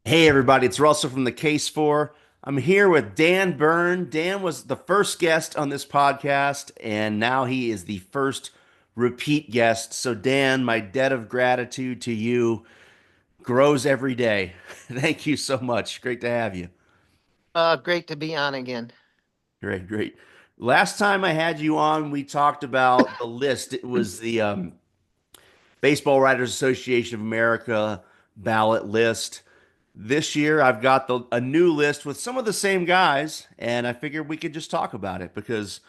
Hey everybody, it's Russell from the Case For. I'm here with Dan Bern. Dan was the first guest on this podcast, and now he is the first repeat guest. So, Dan, my debt of gratitude to you grows every day. Thank you so much. Great to have you. Great to be on again. Great, great. Last time I had you on, we talked about the list. It was the Baseball Writers Association of America ballot list. This year, I've got a new list with some of the same guys, and I figured we could just talk about it because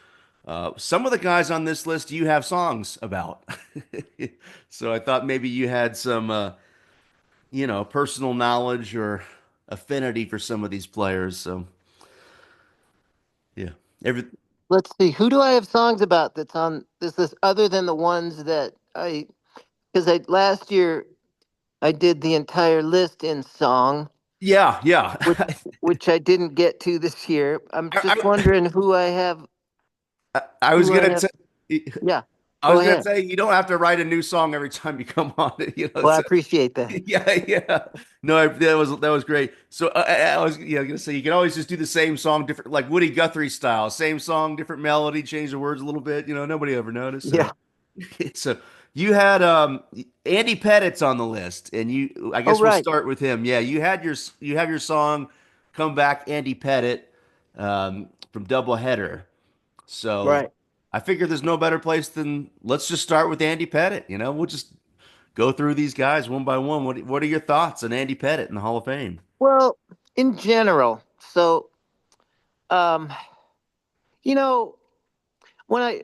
some of the guys on this list you have songs about. So I thought maybe you had some, personal knowledge or affinity for some of these players. So yeah, every Let's see. Who do I have songs about that's on this list other than the ones that because I last year I did the entire list in song, yeah, yeah. which which I didn't get to this year. I'm just I, wondering who I have. I was Who I gonna have. say, Yeah, I go was gonna ahead. say you don't have to write a new song every time you come on. Well, I So appreciate that. yeah, yeah. No, that was great. So I was gonna say you can always just do the same song, different like Woody Guthrie style, same song, different melody, change the words a little bit. Nobody ever noticed. So Yeah. so you had Andy Pettit's on the list, and I Oh, guess we'll right, start with him. Yeah, you have your song, "Come Back, Andy Pettit," from Doubleheader. So right. I figure there's no better place than let's just start with Andy Pettit. We'll just go through these guys one by one. What are your thoughts on Andy Pettit in the Hall of Fame? Well, in general, so um, you know, when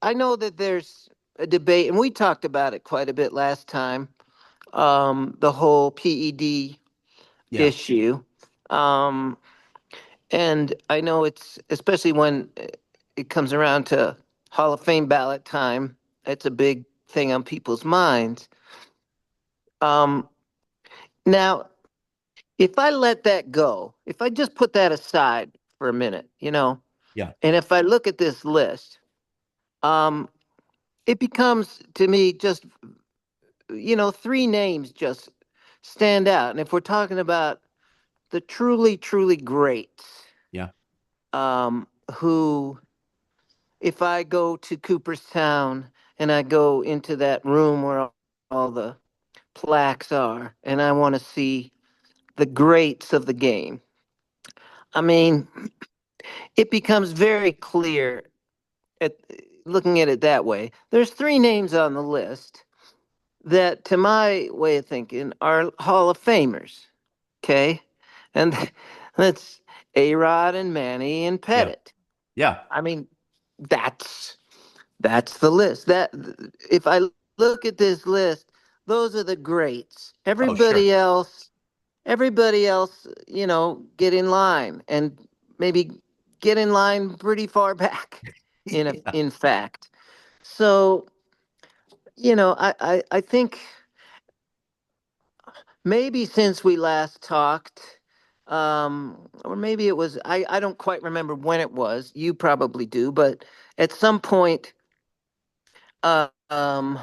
I know that there's a debate, and we talked about it quite a bit last time. The whole PED Yeah. issue. Um, and I know it's especially when it comes around to Hall of Fame ballot time, it's a big thing on people's minds. Um, Now, if I let that go, if I just put that aside for a minute, Yeah. and if I look at this list, um, it becomes to me just, three names just stand out. And if we're talking about the truly, truly greats, Yeah. who, if I go to Cooperstown and I go into that room where all the plaques are, and I want to see the greats of the game, I mean, it becomes very clear at looking at it that way. There's three names on the list that, to my way of thinking, are Hall of Famers. Okay, and that's A Rod and Manny and Yeah. Pettit. Yeah. I mean, that's that's the list. That if I look at this list, those are the greats. Oh, sure. Everybody else, get in line and maybe get in line pretty far back. Yeah. In fact, so I think maybe since we last talked, or maybe it was I don't quite remember when it was. You probably do, but at some point, uh, um,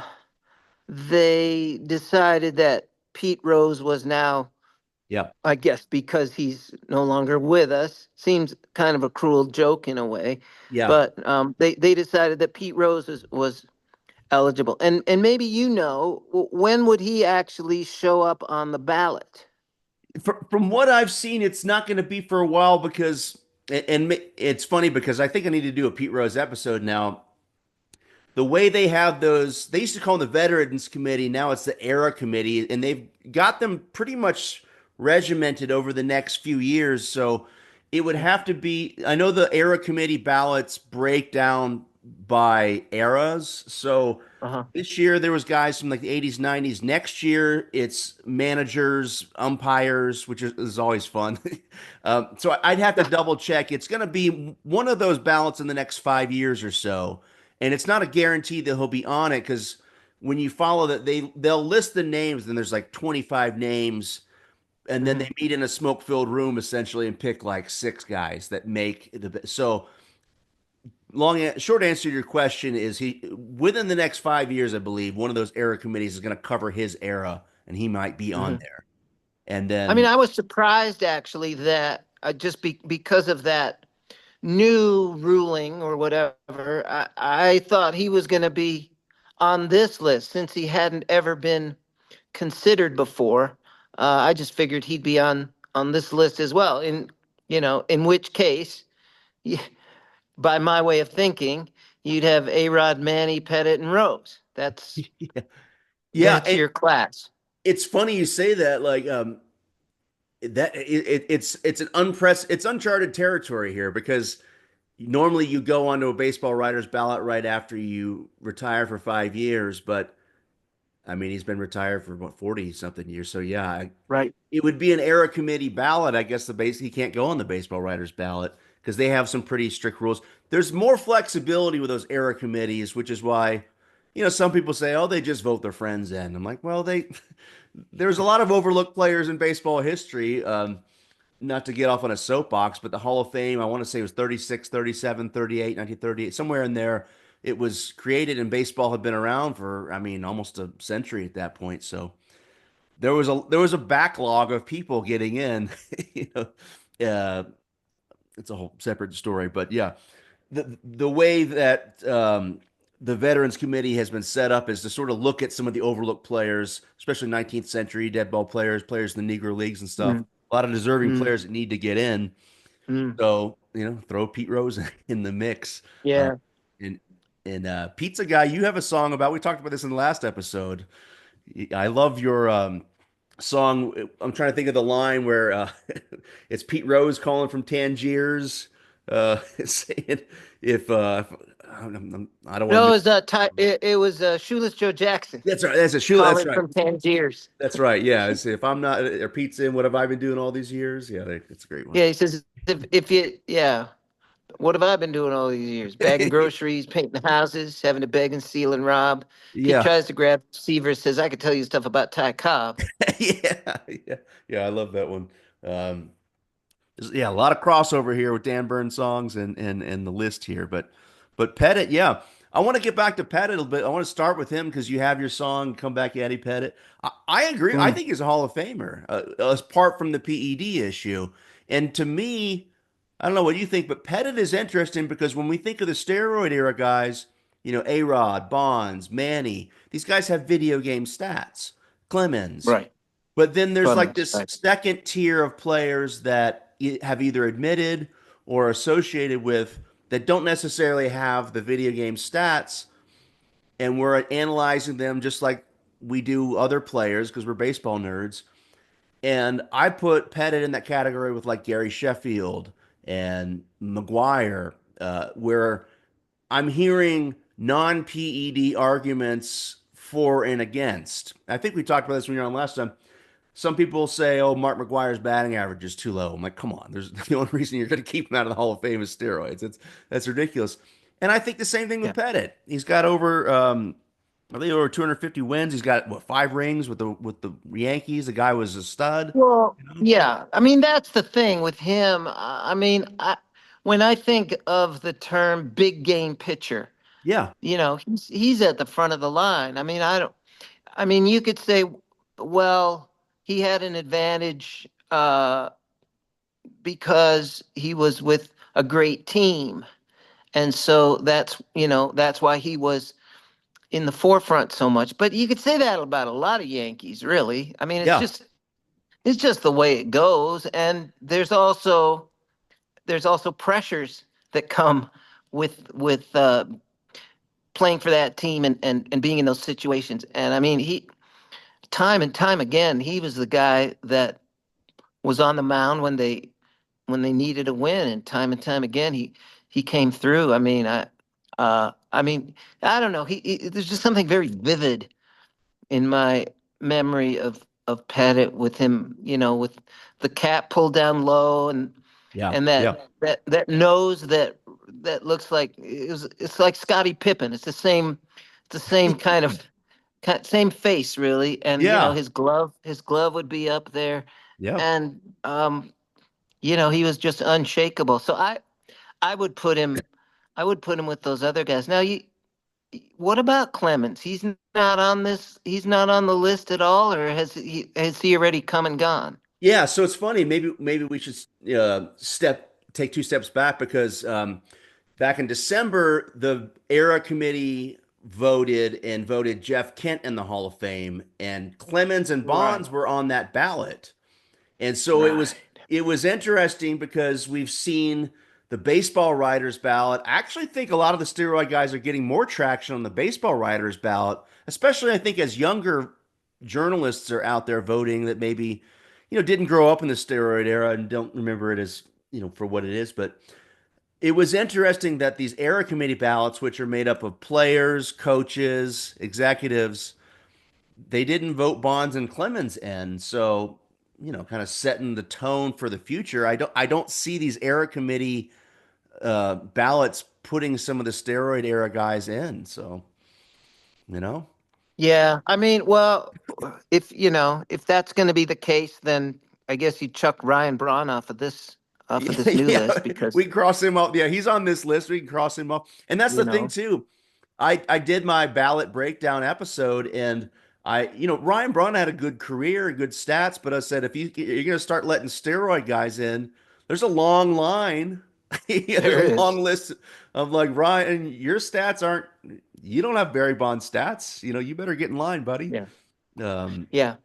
they decided that Pete Rose was now, Yeah. I guess, because he's no longer with us. Seems kind of a cruel joke in a way, Yeah. but they decided that Pete Rose was eligible. And maybe when would he actually show up on the ballot? From what I've seen, it's not going to be for a while because, and it's funny because I think I need to do a Pete Rose episode now. The way they have those, they used to call them the Veterans Committee. Now it's the Era Committee, and they've got them pretty much regimented over the next few years. So it would have to be, I know the Era Committee ballots break down by eras. So Uh-huh. this year there was guys from like the 80s, 90s. Next year it's managers, umpires, which is always fun. So I'd have to double check. It's going to be one of those ballots in the next 5 years or so, and it's not a guarantee that he'll be on it because when you follow that, they'll list the names, and there's like 25 names, and then Hmm. they meet in a smoke-filled room essentially and pick like six guys that make so short answer to your question is he within the next 5 years, I believe one of those era committees is going to cover his era, and he might be on Hmm. there. And I mean, then I was surprised actually that because of that new ruling or whatever, I thought he was going to be on this list since he hadn't ever been considered before. I just figured he'd be on this list as well. In which case, y- by my way of thinking, you'd have A-Rod, Manny, Pettit, and Rose. yeah, yeah, That's your class. it's funny you say that. Like it's it's uncharted territory here because normally you go onto a baseball writer's ballot right after you retire for 5 years, but I mean he's been retired for what 40 something years. So yeah, Right. it would be an era committee ballot. I guess the base he can't go on the baseball writers ballot because they have some pretty strict rules. There's more flexibility with those era committees, which is why, some people say, oh, they just vote their friends in. I'm like, well, there's a lot of overlooked players in baseball history. Not to get off on a soapbox, but the Hall of Fame, I want to say it was 36, 37, 38, 1938, somewhere in there. It was created and baseball had been around for, I mean, almost a century at that point. So there was a backlog of people getting in. you know, it's a whole separate story, but yeah, the way that the Veterans Committee has been set up is to sort of look at some of the overlooked players, especially 19th century dead ball players, players in the Negro leagues and stuff. Mm, A lot of deserving mm, players that need to get in. mm. So throw Pete Rose in the mix. Uh, Yeah. and Pizza Guy, you have a song about. We talked about this in the last episode. I love your song. I'm trying to think of the line where it's Pete Rose calling from Tangiers, saying if I don't want No, to. it was it was Shoeless Joe Jackson That's right. That's a shoe. That's calling right. from Tangiers. That's right. Yeah. If I'm not or Pete's in, what have I been doing all these years? Yeah, it's a great one. Yeah, he says if you yeah, what have I been doing all these years? Bagging groceries, painting houses, having to beg and steal and rob. If he Yeah. tries to grab Seaver, says I could tell you stuff about Ty Cobb. Yeah. Yeah. Yeah. I love that one. Um, yeah, a lot of crossover here with Dan Bern songs and the list here, but Pettit, yeah, I want to get back to Pettit a little bit. I want to start with him because you have your song "Come Back, Eddie Pettit." I agree. I Mm, think he's a Hall of Famer, apart from the PED issue. And to me, I don't know what you think, but Pettit is interesting because when we think of the steroid era guys, A-Rod, Bonds, Manny, these guys have video game stats. Clemens. right. But then there's like Clemens, this right. second tier of players that have either admitted or associated with that don't necessarily have the video game stats, and we're analyzing them just like we do other players because we're baseball nerds. And I put Pettit in that category with like Gary Sheffield and McGuire, where I'm hearing non-PED arguments for and against. I think we talked about this when you were on last time. Some people say, "Oh, Mark McGuire's batting average is too low." I'm like, "Come on! There's the only reason you're going to keep him out of the Hall of Fame is steroids. That's ridiculous." And I think the same thing with Yeah. Pettit. He's got over, I think over 250 wins. He's got what 5 rings with the Yankees. The guy was a stud. Well, You know? yeah. I mean, that's the thing with him. I mean, when I think of the term big game pitcher, Yeah, he's at the front of the line. I mean, I don't. I mean, you could say, well, he had an advantage because he was with a great team, and so that's why he was in the forefront so much. But you could say that about a lot of Yankees, really. I mean, yeah, it's just the way it goes, and there's also pressures that come with playing for that team and being in those situations. And I mean, he time and time again, he was the guy that was on the mound when they needed a win, and time again, he came through. I mean, I don't know. There's just something very vivid in my memory of Pettit with him, with the cap pulled down low yeah, and yeah, that nose that looks like it's like Scottie Pippen. It's the same same face really, and yeah, his glove would be up there, yeah. and he was just unshakable. So I would put him with those other guys. Now What about Clemens? He's not on this. He's not on the list at all, or has he already come and gone? Yeah, so it's funny. Maybe we should take two steps back because back in December, the era committee voted Jeff Kent in the Hall of Fame, and Clemens and Right. Bonds were on that ballot. And so Right. it was interesting because we've seen the baseball writers ballot. I actually think a lot of the steroid guys are getting more traction on the baseball writers ballot, especially I think as younger journalists are out there voting that maybe, didn't grow up in the steroid era and don't remember it as, for what it is. But it was interesting that these era committee ballots, which are made up of players, coaches, executives, they didn't vote Bonds and Clemens in. So, kind of setting the tone for the future. I don't see these era committee ballots putting some of the steroid era guys in. So, you know. Yeah. I mean, well, if that's going to be the case, then I guess you chuck Ryan Braun off of Yeah, this new yeah, list we because can cross him off. Yeah, he's on this list. We can cross him off. And that's you the thing know. too. I did my ballot breakdown episode, and Ryan Braun had a good career, good stats, but I said if you're going to start letting steroid guys in, there's a long line. Yeah, there's There a is. long list of like Ryan, your stats aren't. You don't have Barry Bonds stats. You better get in line, buddy. Yeah. Um, Yeah.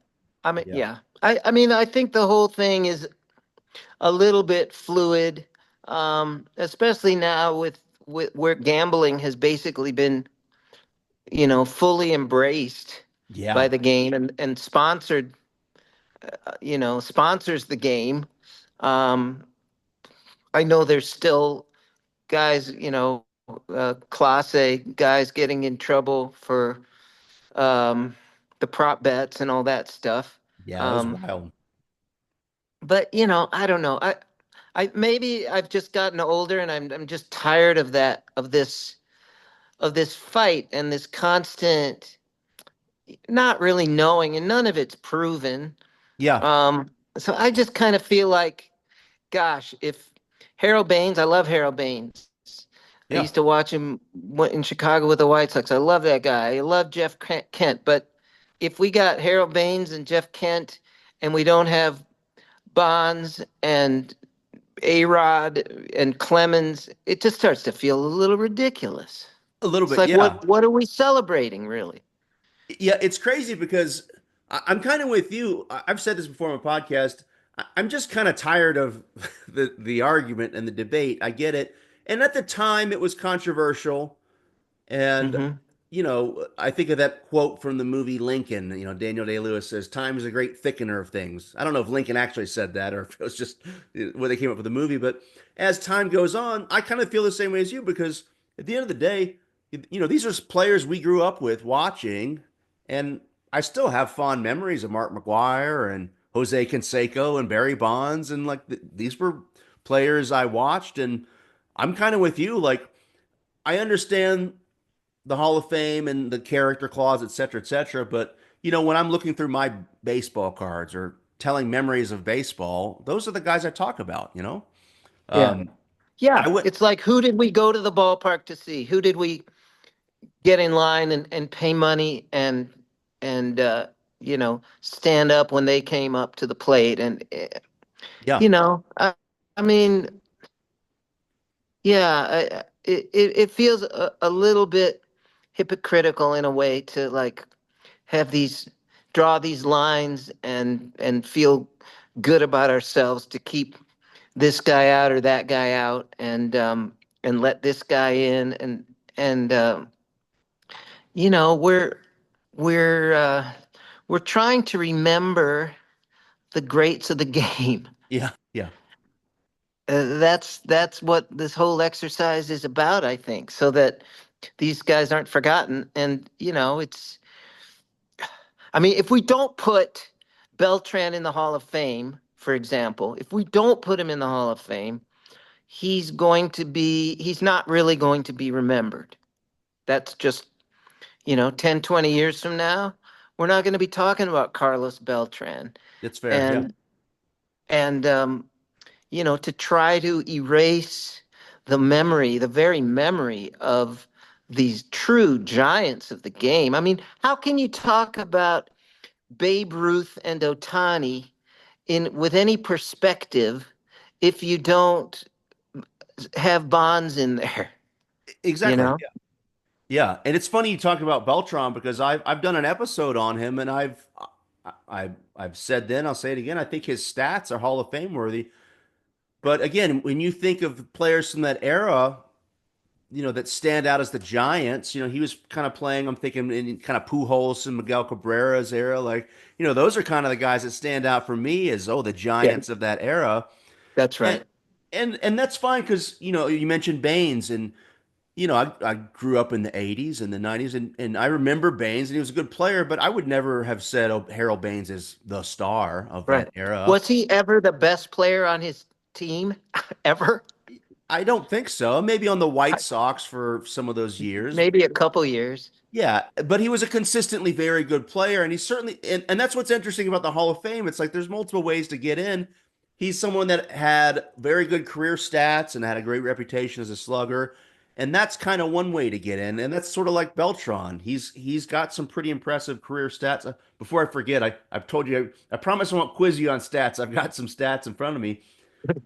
I mean, yeah, yeah. I mean, I think the whole thing is a little bit fluid, especially now with where gambling has basically been, fully embraced yeah, by the game and sponsored, sponsors the game. Um, I know there's still guys, Class A guys getting in trouble for um, the prop bets and all that stuff. yeah. That was Um, wild. but I don't know. I maybe I've just gotten older and I'm just tired of this fight and this constant not really knowing and none of it's proven. Yeah, So I just kind of feel like, gosh, if Harold Baines, I love Harold Baines. I yeah. used to watch him in Chicago with the White Sox. I love that guy. I love Jeff Kent. But if we got Harold Baines and Jeff Kent and we don't have Bonds and A-Rod and Clemens, it just starts to feel a little ridiculous. A little It's bit. like Yeah. what are we celebrating really? Yeah, it's crazy because I'm kind of with you. I've said this before on my podcast. I'm just kind of tired of the argument and the debate. I get it. And at the time, it was controversial. And, Hmm. I think of that quote from the movie Lincoln. Daniel Day-Lewis says, "Time is a great thickener of things." I don't know if Lincoln actually said that or if it was just where they came up with the movie. But as time goes on, I kind of feel the same way as you because at the end of the day, these are players we grew up with watching, and I still have fond memories of Mark McGuire and Jose Canseco and Barry Bonds, and like these were players I watched, and I'm kind of with you. Like I understand the Hall of Fame and the character clause, et cetera, et cetera. But when I'm looking through my baseball cards or telling memories of baseball, those are the guys I talk about. Yeah. Um, Yeah. I went, It's like who did we go to the ballpark to see? Who did we get in line and pay money and stand up when they came up to the plate and yeah, you know I mean yeah it feels a little bit hypocritical in a way to like have these draw these lines and feel good about ourselves to keep this guy out or that guy out and let this guy in and you know we're we're trying to remember the greats of the game. yeah, yeah, That's what this whole exercise is about, I think, so that these guys aren't forgotten. And it's I mean, if we don't put Beltran in the Hall of Fame, for example, if we don't put him in the Hall of Fame, he's not really going to be remembered. That's just 10, 20 years from now, we're not going to be talking about Carlos Beltran. it's fair. Yeah, And to try to erase the very memory of these true giants of the game. I mean, how can you talk about Babe Ruth and Otani in with any perspective if you don't have Bonds in there, you Exactly. know? Yeah, and it's funny you talk about Beltran because I've done an episode on him, and I've said then I'll say it again. I think his stats are Hall of Fame worthy. But again, when you think of players from that era, that stand out as the Giants, he was kind of playing. I'm thinking in kind of Pujols and Miguel Cabrera's era, like those are kind of the guys that stand out for me as the Yeah, Giants of that era, that's and right. and that's fine because you mentioned Baines and. I grew up in the 80s and the 90s, and I remember Baines, and he was a good player, but I would never have said Harold Baines is the star of Right. that era. Was he ever the best player on his team ever? I don't think so. Maybe on the White Sox for some of those years. Maybe a couple years. Yeah, but he was a consistently very good player, and he's certainly, and that's what's interesting about the Hall of Fame. It's like there's multiple ways to get in. He's someone that had very good career stats and had a great reputation as a slugger, and that's kind of one way to get in. And that's sort of like Beltran. He's got some pretty impressive career stats. Before I forget, I've told you, I promise I won't quiz you on stats. I've got some stats in front of me.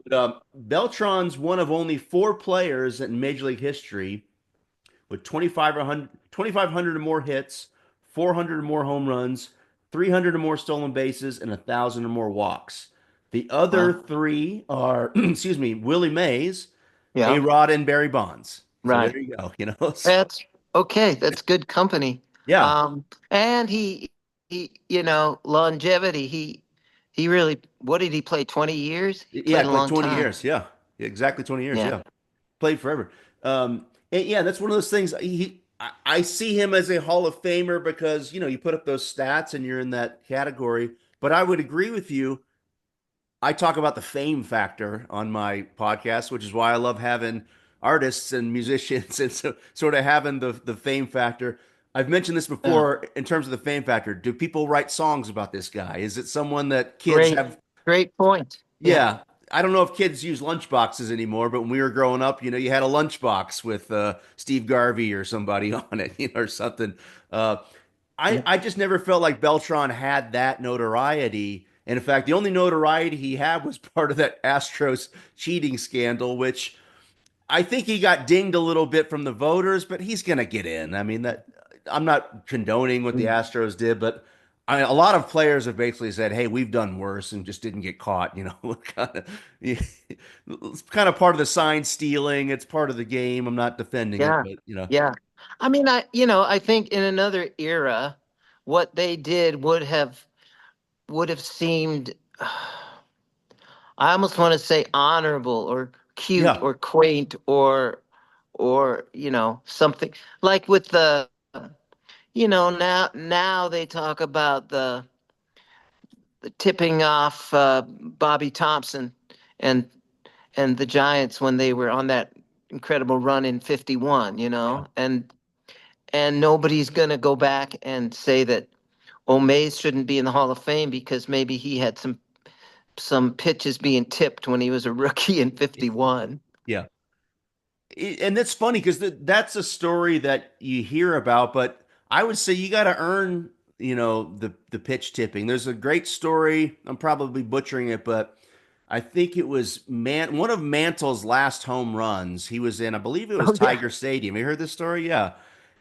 But Beltran's one of only four players in Major League history with 2,500 or more hits, 400 or more home runs, 300 or more stolen bases, and 1,000 or more walks. The other Wow. three are, excuse me, Willie Mays, Yeah. A-Rod, and Barry Bonds. So Right. there you go. That's okay. That's good company. Yeah, And longevity. He really, what did he play? 20 years? He yeah, played a like long 20 time. years. Yeah, exactly 20 years. Yeah. Yeah, played forever. And yeah, that's one of those things. I see him as a Hall of Famer because you put up those stats and you're in that category. But I would agree with you. I talk about the fame factor on my podcast, which is why I love having artists and musicians and so sort of having the fame factor. I've mentioned this Yeah. before in terms of the fame factor. Do people write songs about this guy? Is it someone that kids Great, have? great point. Yeah. Yeah. I don't know if kids use lunchboxes anymore, but when we were growing up, you had a lunchbox with Steve Garvey or somebody on it, or something. Uh, I, Yeah. I just never felt like Beltran had that notoriety. And in fact, the only notoriety he had was part of that Astros cheating scandal, which I think he got dinged a little bit from the voters, but he's going to get in. I mean, that I'm not condoning what the Astros did, but a lot of players have basically said, "Hey, we've done worse and just didn't get caught." It's kind of part of the sign stealing. It's part of the game. I'm not defending it, Yeah. but Yeah. I mean, I think in another era, what they did would have seemed, I almost want to say honorable or cute yeah, or quaint or something like with now they talk about the tipping off Bobby Thompson and and the Giants when they were on that incredible run in 51, yeah. and nobody's going to go back and say that Mays shouldn't be in the Hall of Fame because maybe he had some pitches being tipped when he was a rookie in 51. Yeah. And that's funny because that's a story that you hear about, but I would say you got to earn, the pitch tipping. There's a great story. I'm probably butchering it, but I think it was one of Mantle's last home runs. He was in, I believe it was Oh yeah. Tiger Stadium. You heard this story? Yeah.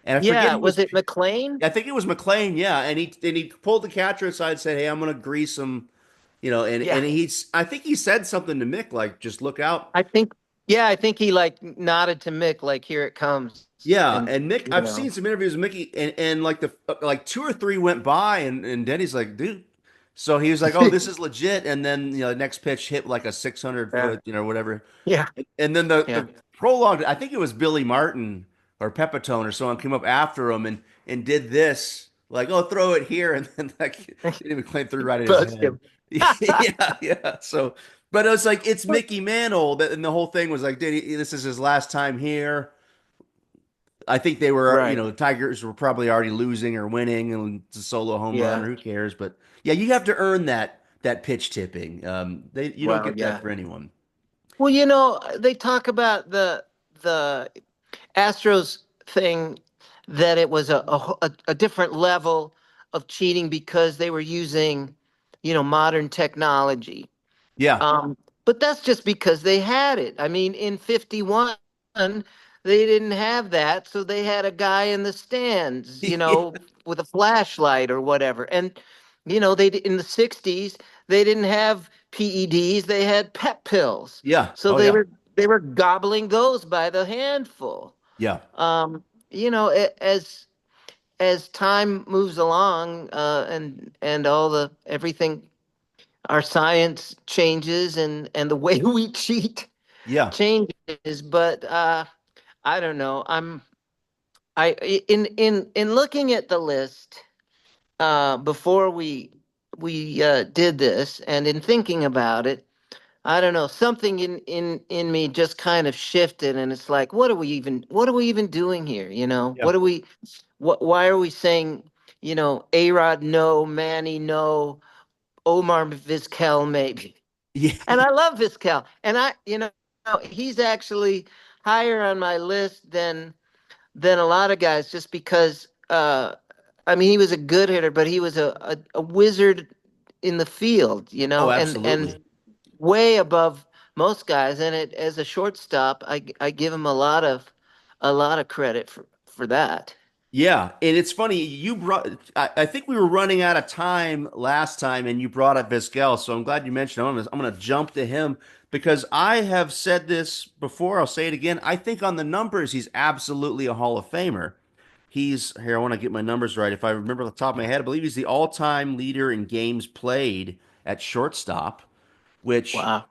And I forget Yeah, who was. was it McLean? I think it was McLean. Yeah, and he pulled the catcher aside and said, "Hey, I'm going to grease him." And Yeah. I think he said something to Mick like, "Just look out." I think yeah, I think he like nodded to Mick like here it comes Yeah, and and Mick, you I've know. seen some interviews with Mickey, and like like two or three went by, and Denny's like, dude. So he was like, oh, this is legit. And then the next pitch hit like a 600 Yeah. foot, whatever. Yeah. And then the Yeah. prologue, I think it was Billy Martin or Pepitone or someone came up after him and did this, like, oh, throw it here, and then like didn't even claim threw right at his Buzz head. him. Yeah, yeah. So, but it was like it's Mickey Mantle, and the whole thing was like, this is his last time here. I think they were, Right. the Tigers were probably already losing or winning, and it's a solo home run, Yeah. or who cares? But yeah, you have to earn that pitch tipping. You don't Well, get that yeah. for anyone. Well, they talk about the Astros thing that it was a different level of cheating because they were using, modern technology. Yeah. But that's just because they had it. I mean, in 51, they didn't have that. So they had a guy in the stands, with a flashlight or whatever. And, in the 60s, they didn't have PEDs, they had pep pills. Yeah. So Oh they yeah. were they were gobbling those by the handful. Yeah. As time moves along, and all the everything, our science changes, and the way we cheat Yeah. changes. But I don't know. I in looking at the list, before we did this, and in thinking about it, I don't know, something in me just kind of shifted, and it's like, what are we even doing here? Yeah. Why are we saying, A-Rod no, Manny no, Omar Vizquel maybe? Yeah. And I love Vizquel. And he's actually higher on my list than a lot of guys, just because I mean, he was a good hitter, but he was a wizard in the field, Oh, and absolutely. way above most guys. And it as a shortstop, I give him a lot of credit for that. Yeah, and it's funny you brought. I think we were running out of time last time, and you brought up Vizquel, so I'm glad you mentioned him. I'm gonna jump to him because I have said this before. I'll say it again. I think on the numbers, he's absolutely a Hall of Famer. He's here. I want to get my numbers right. If I remember off the top of my head, I believe he's the all-time leader in games played at shortstop, which Wow.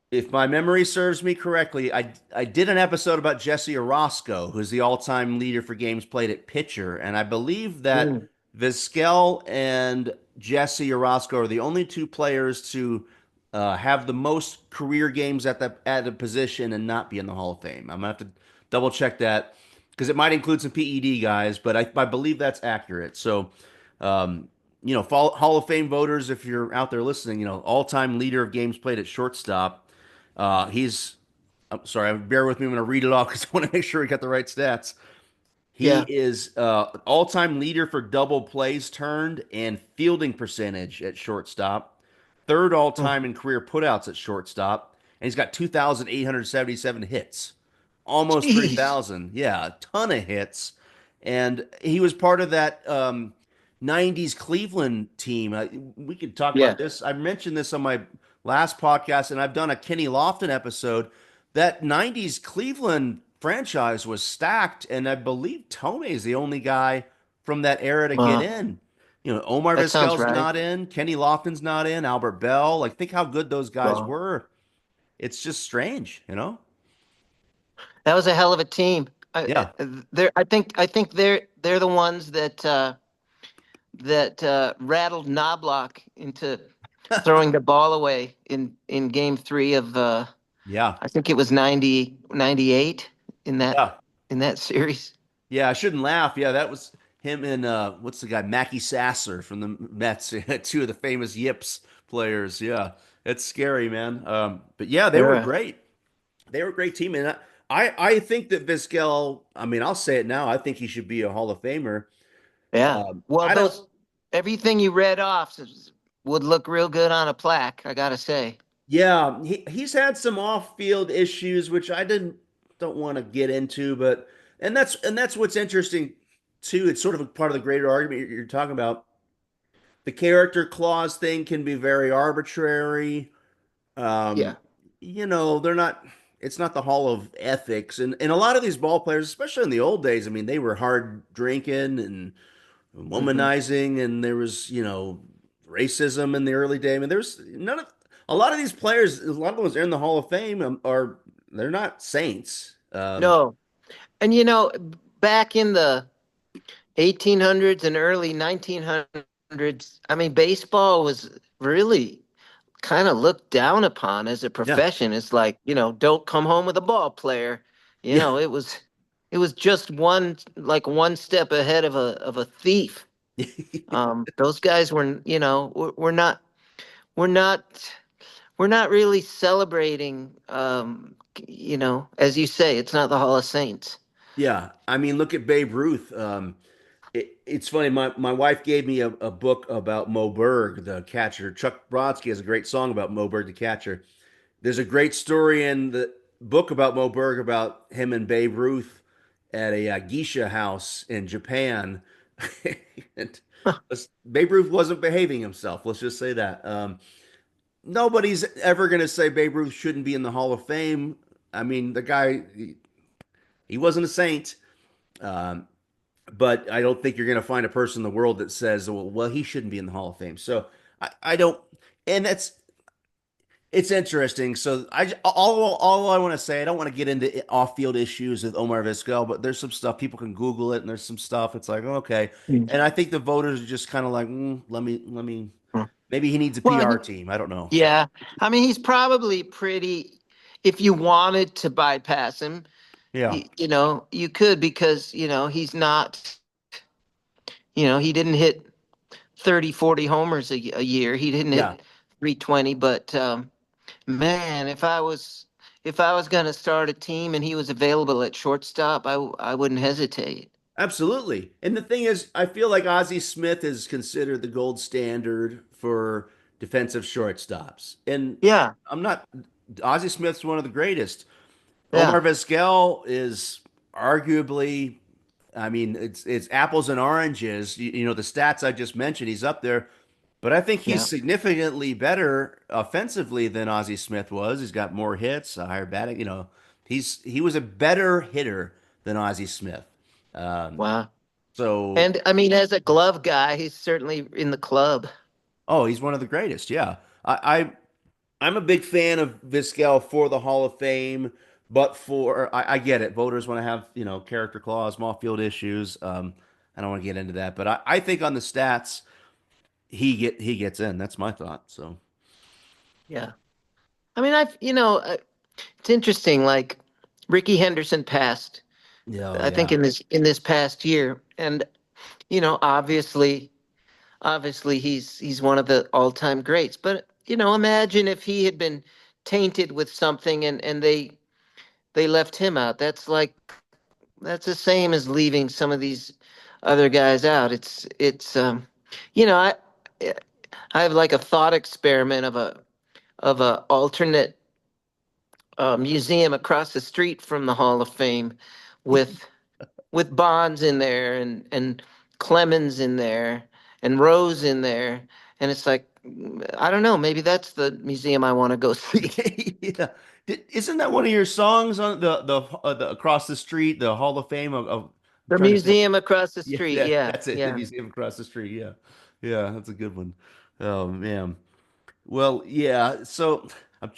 if my memory serves me correctly, I did an episode about Jesse Orosco, who's the all-time leader for games played at pitcher, and I believe that Mm. Vizquel and Jesse Orosco are the only two players to have the most career games at a position and not be in the Hall of Fame. I'm gonna have to double check that because it might include some PED guys, but I believe that's accurate. So, um, Hall of Fame voters, if you're out there listening, all-time leader of games played at shortstop. I'm sorry, bear with me. I'm going to read it off because I want to make sure we got the right stats. He Yeah. is all-time leader for double plays turned and fielding percentage at shortstop. Third all-time Mm. in career putouts at shortstop, and he's got 2,877 hits, almost Jeez. 3,000. Yeah, a ton of hits, and he was part of that 90s Cleveland team. We could talk about Yeah. this. I mentioned this on my last podcast, and I've done a Kenny Lofton episode. That 90s Cleveland franchise was stacked, and I believe Tomei is the only guy from that era to get Wow. in. Omar That sounds Vizquel's right. not in, Kenny Lofton's not in, Albert Bell. Like, think how good those guys Wow. were. It's just strange. That was a hell of a team. Yeah. I think they're the ones that rattled Knobloch into throwing the ball away in game 3 of, Yeah. I think it was 98 in that Yeah. in that series. Yeah, I shouldn't laugh. Yeah, that was him and what's the guy? Mackie Sasser from the Mets, two of the famous Yips players. Yeah, it's scary, man. But yeah, they were Yeah. great. They were a great team, and I think that Vizquel. I mean, I'll say it now. I think he should be a Hall of Famer. Yeah. Well, I don't. those everything you read off would look real good on a plaque, I gotta say. Yeah, he's had some off-field issues, which I don't want to get into, but and that's what's interesting too. It's sort of a part of the greater argument you're talking about. The character clause thing can be very arbitrary. Um, Yeah. they're not. It's not the hall of ethics, and a lot of these ball players, especially in the old days, I mean, they were hard drinking and Hmm. womanizing, and there was racism in the early day. I mean, there's none of a lot of these players. A lot of the ones in the Hall of Fame are they're not saints. No. And back in the 1800s and early 1900s, I mean, baseball was really kind of looked down upon as a Yeah, profession. It's like, don't come home with a ball player. yeah, It was just one step ahead of a thief. Those guys were, we're not we're not really celebrating, as you say, it's not the Hall of Saints. Yeah, I mean, look at Babe Ruth. It's funny. My wife gave me a book about Mo Berg, the catcher. Chuck Brodsky has a great song about Mo Berg, the catcher. There's a great story in the book about Mo Berg about him and Babe Ruth at a geisha house in Japan. And Babe Ruth wasn't behaving himself. Let's just say that. Nobody's ever going to say Babe Ruth shouldn't be in the Hall of Fame. I mean, the guy, he wasn't a saint. Um, but I don't think you're going to find a person in the world that says, well, he shouldn't be in the Hall of Fame. So I don't, and it's interesting. So all I want to say, I don't want to get into off-field issues with Omar Vizquel, but there's some stuff people can Google it, and there's some stuff. It's like, okay, Mm. and I think the voters are just kind of like, let me, maybe he needs a Well, PR team. I don't know. yeah. I mean, he's probably pretty. If you wanted to bypass him, Yeah, you could because, he's not, he didn't hit 30, 40 homers a year. He didn't yeah. hit 320, but man, if I was going to start a team and he was available at shortstop, I wouldn't hesitate. Absolutely. And the thing is, I feel like Ozzie Smith is considered the gold standard for defensive shortstops. And Yeah, I'm not, Ozzie Smith's one of the greatest. yeah, Omar Vizquel is arguably, I mean, it's apples and oranges. The stats I just mentioned, he's up there. But I think he's yeah. significantly better offensively than Ozzie Smith was. He's got more hits, a higher batting. He was a better hitter than Ozzie Smith. Um, Wow. so, And I mean, as a glove guy, he's certainly in the club. oh, he's one of the greatest. Yeah, I'm a big fan of Vizquel for the Hall of Fame, but I get it. Voters want to have character clause, small field issues. I don't want to get into that, but I think on the stats he gets in. That's my thought. So Yeah. I mean, it's interesting. Like Ricky Henderson passed, yeah, oh, I think yeah, in this past year, and obviously he's one of the all-time greats. But imagine if he had been tainted with something and they left him out. That's the same as leaving some of these other guys out. It's you know I have like a thought experiment of a alternate museum across the street from the Hall of Fame with Bonds in there and Clemens in there and Rose in there, and it's like, I don't know, maybe that's the museum I want to go see. yeah. Isn't that one of your songs on the across the street, the Hall of Fame of I'm The trying to think. museum across the Yeah, street. Yeah, that's it. The yeah, museum across the street. Yeah, yeah, that's a good one. Oh man. Well, yeah. So I'm,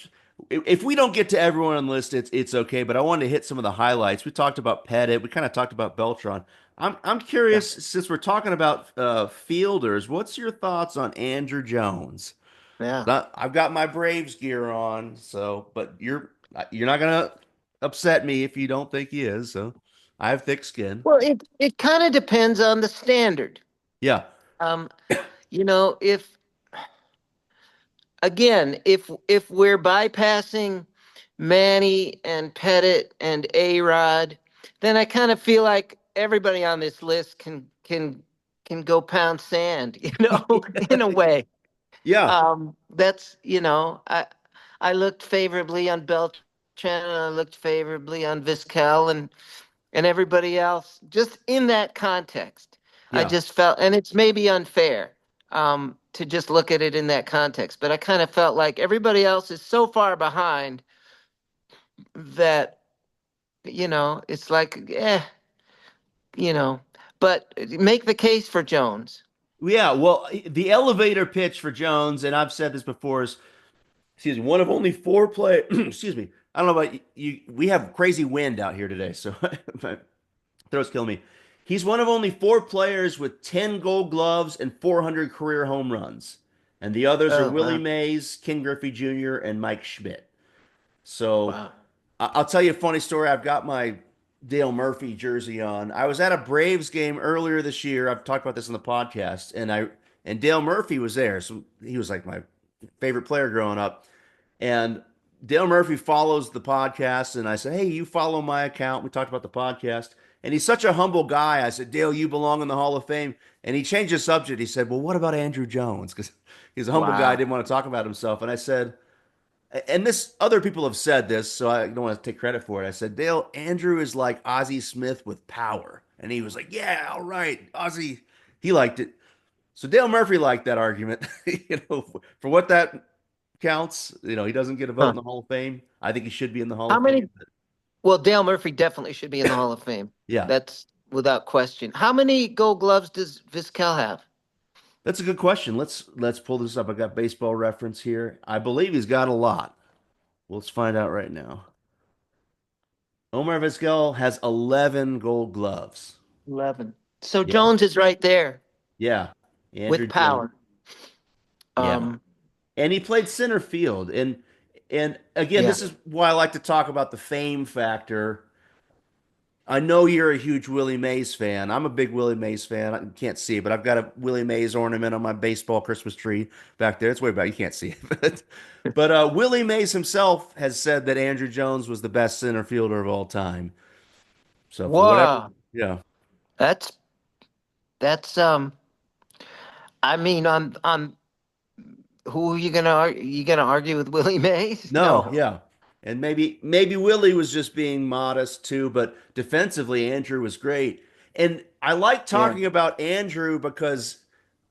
if we don't get to everyone on the list, it's okay. But I wanted to hit some of the highlights. We talked about Pettit. We kind of talked about Beltran. I'm yeah. curious since we're talking about fielders. What's your thoughts on Andrew Jones? Yeah. I've got my Braves gear on, so but you're not gonna upset me if you don't think he is. So I have thick skin. Well, it kind of depends on the standard. Yeah, Um, if again, if we're bypassing Manny and Pettit and A-Rod, then I kind of feel like everybody on this list can go pound sand, in a way. yeah, I looked favorably on Beltran, and I looked favorably on Vizquel and everybody else. Just in that context, I yeah. just felt, and it's maybe unfair to just look at it in that context, but I kind of felt like everybody else is so far behind that it's like, you know. But make the case for Jones. Yeah, well, the elevator pitch for Jones, and I've said this before, is excuse me, one of only four play. Excuse me. I don't know about you. We have crazy wind out here today, so my throat's killing me. He's one of only four players with 10 Gold Gloves and 400 career home runs, and the others are Oh Willie wow, Mays, Ken Griffey Jr., and Mike Schmidt. So wow. I'll tell you a funny story. I've got my Dale Murphy jersey on. I was at a Braves game earlier this year. I've talked about this in the podcast, and Dale Murphy was there. So he was like my favorite player growing up. And Dale Murphy follows the podcast, and I said, "Hey, you follow my account." We talked about the podcast, And he's such a humble guy. I said, Dale, you belong in the Hall of Fame. And he changed the subject. He said, well, what about Andrew Jones? Because he's a humble guy, Wow. didn't want to talk about himself. And I said, and this other people have said this, so I don't want to take credit for it. I said, Dale, Andrew is like Ozzie Smith with power. And he was like, yeah, all right, Ozzie. He liked it. So Dale Murphy liked that argument. For what that counts, he doesn't get a vote Huh. in the Hall of Fame. I think he should be in the Hall How of Fame. many? Well, Dale Murphy definitely should be in the Hall of Fame. Yeah, That's without question. How many Gold Gloves does Vizquel have? that's a good question. Let's pull this up. I got baseball reference here. I believe he's got a lot. Let's find out right now. Omar Vizquel has 11 Gold Gloves. 11. So Yeah, Jones is right there yeah. Andrew with Jones. power. Yeah, Um, and he played center field. And again, yeah, this is why I like to talk about the fame factor. I know you're a huge Willie Mays fan. I'm a big Willie Mays fan. I can't see it, but I've got a Willie Mays ornament on my baseball Christmas tree back there. It's way back. You can't see it. But Willie Mays himself has said that Andrew Jones was the best center fielder of all time. So for whatever, Whoa, yeah. that's that's I mean, on who are you gonna you gonna argue with Willie Mays? No, No. yeah. And maybe Willie was just being modest too, but defensively Andrew was great. And I like Yeah, talking about Andrew because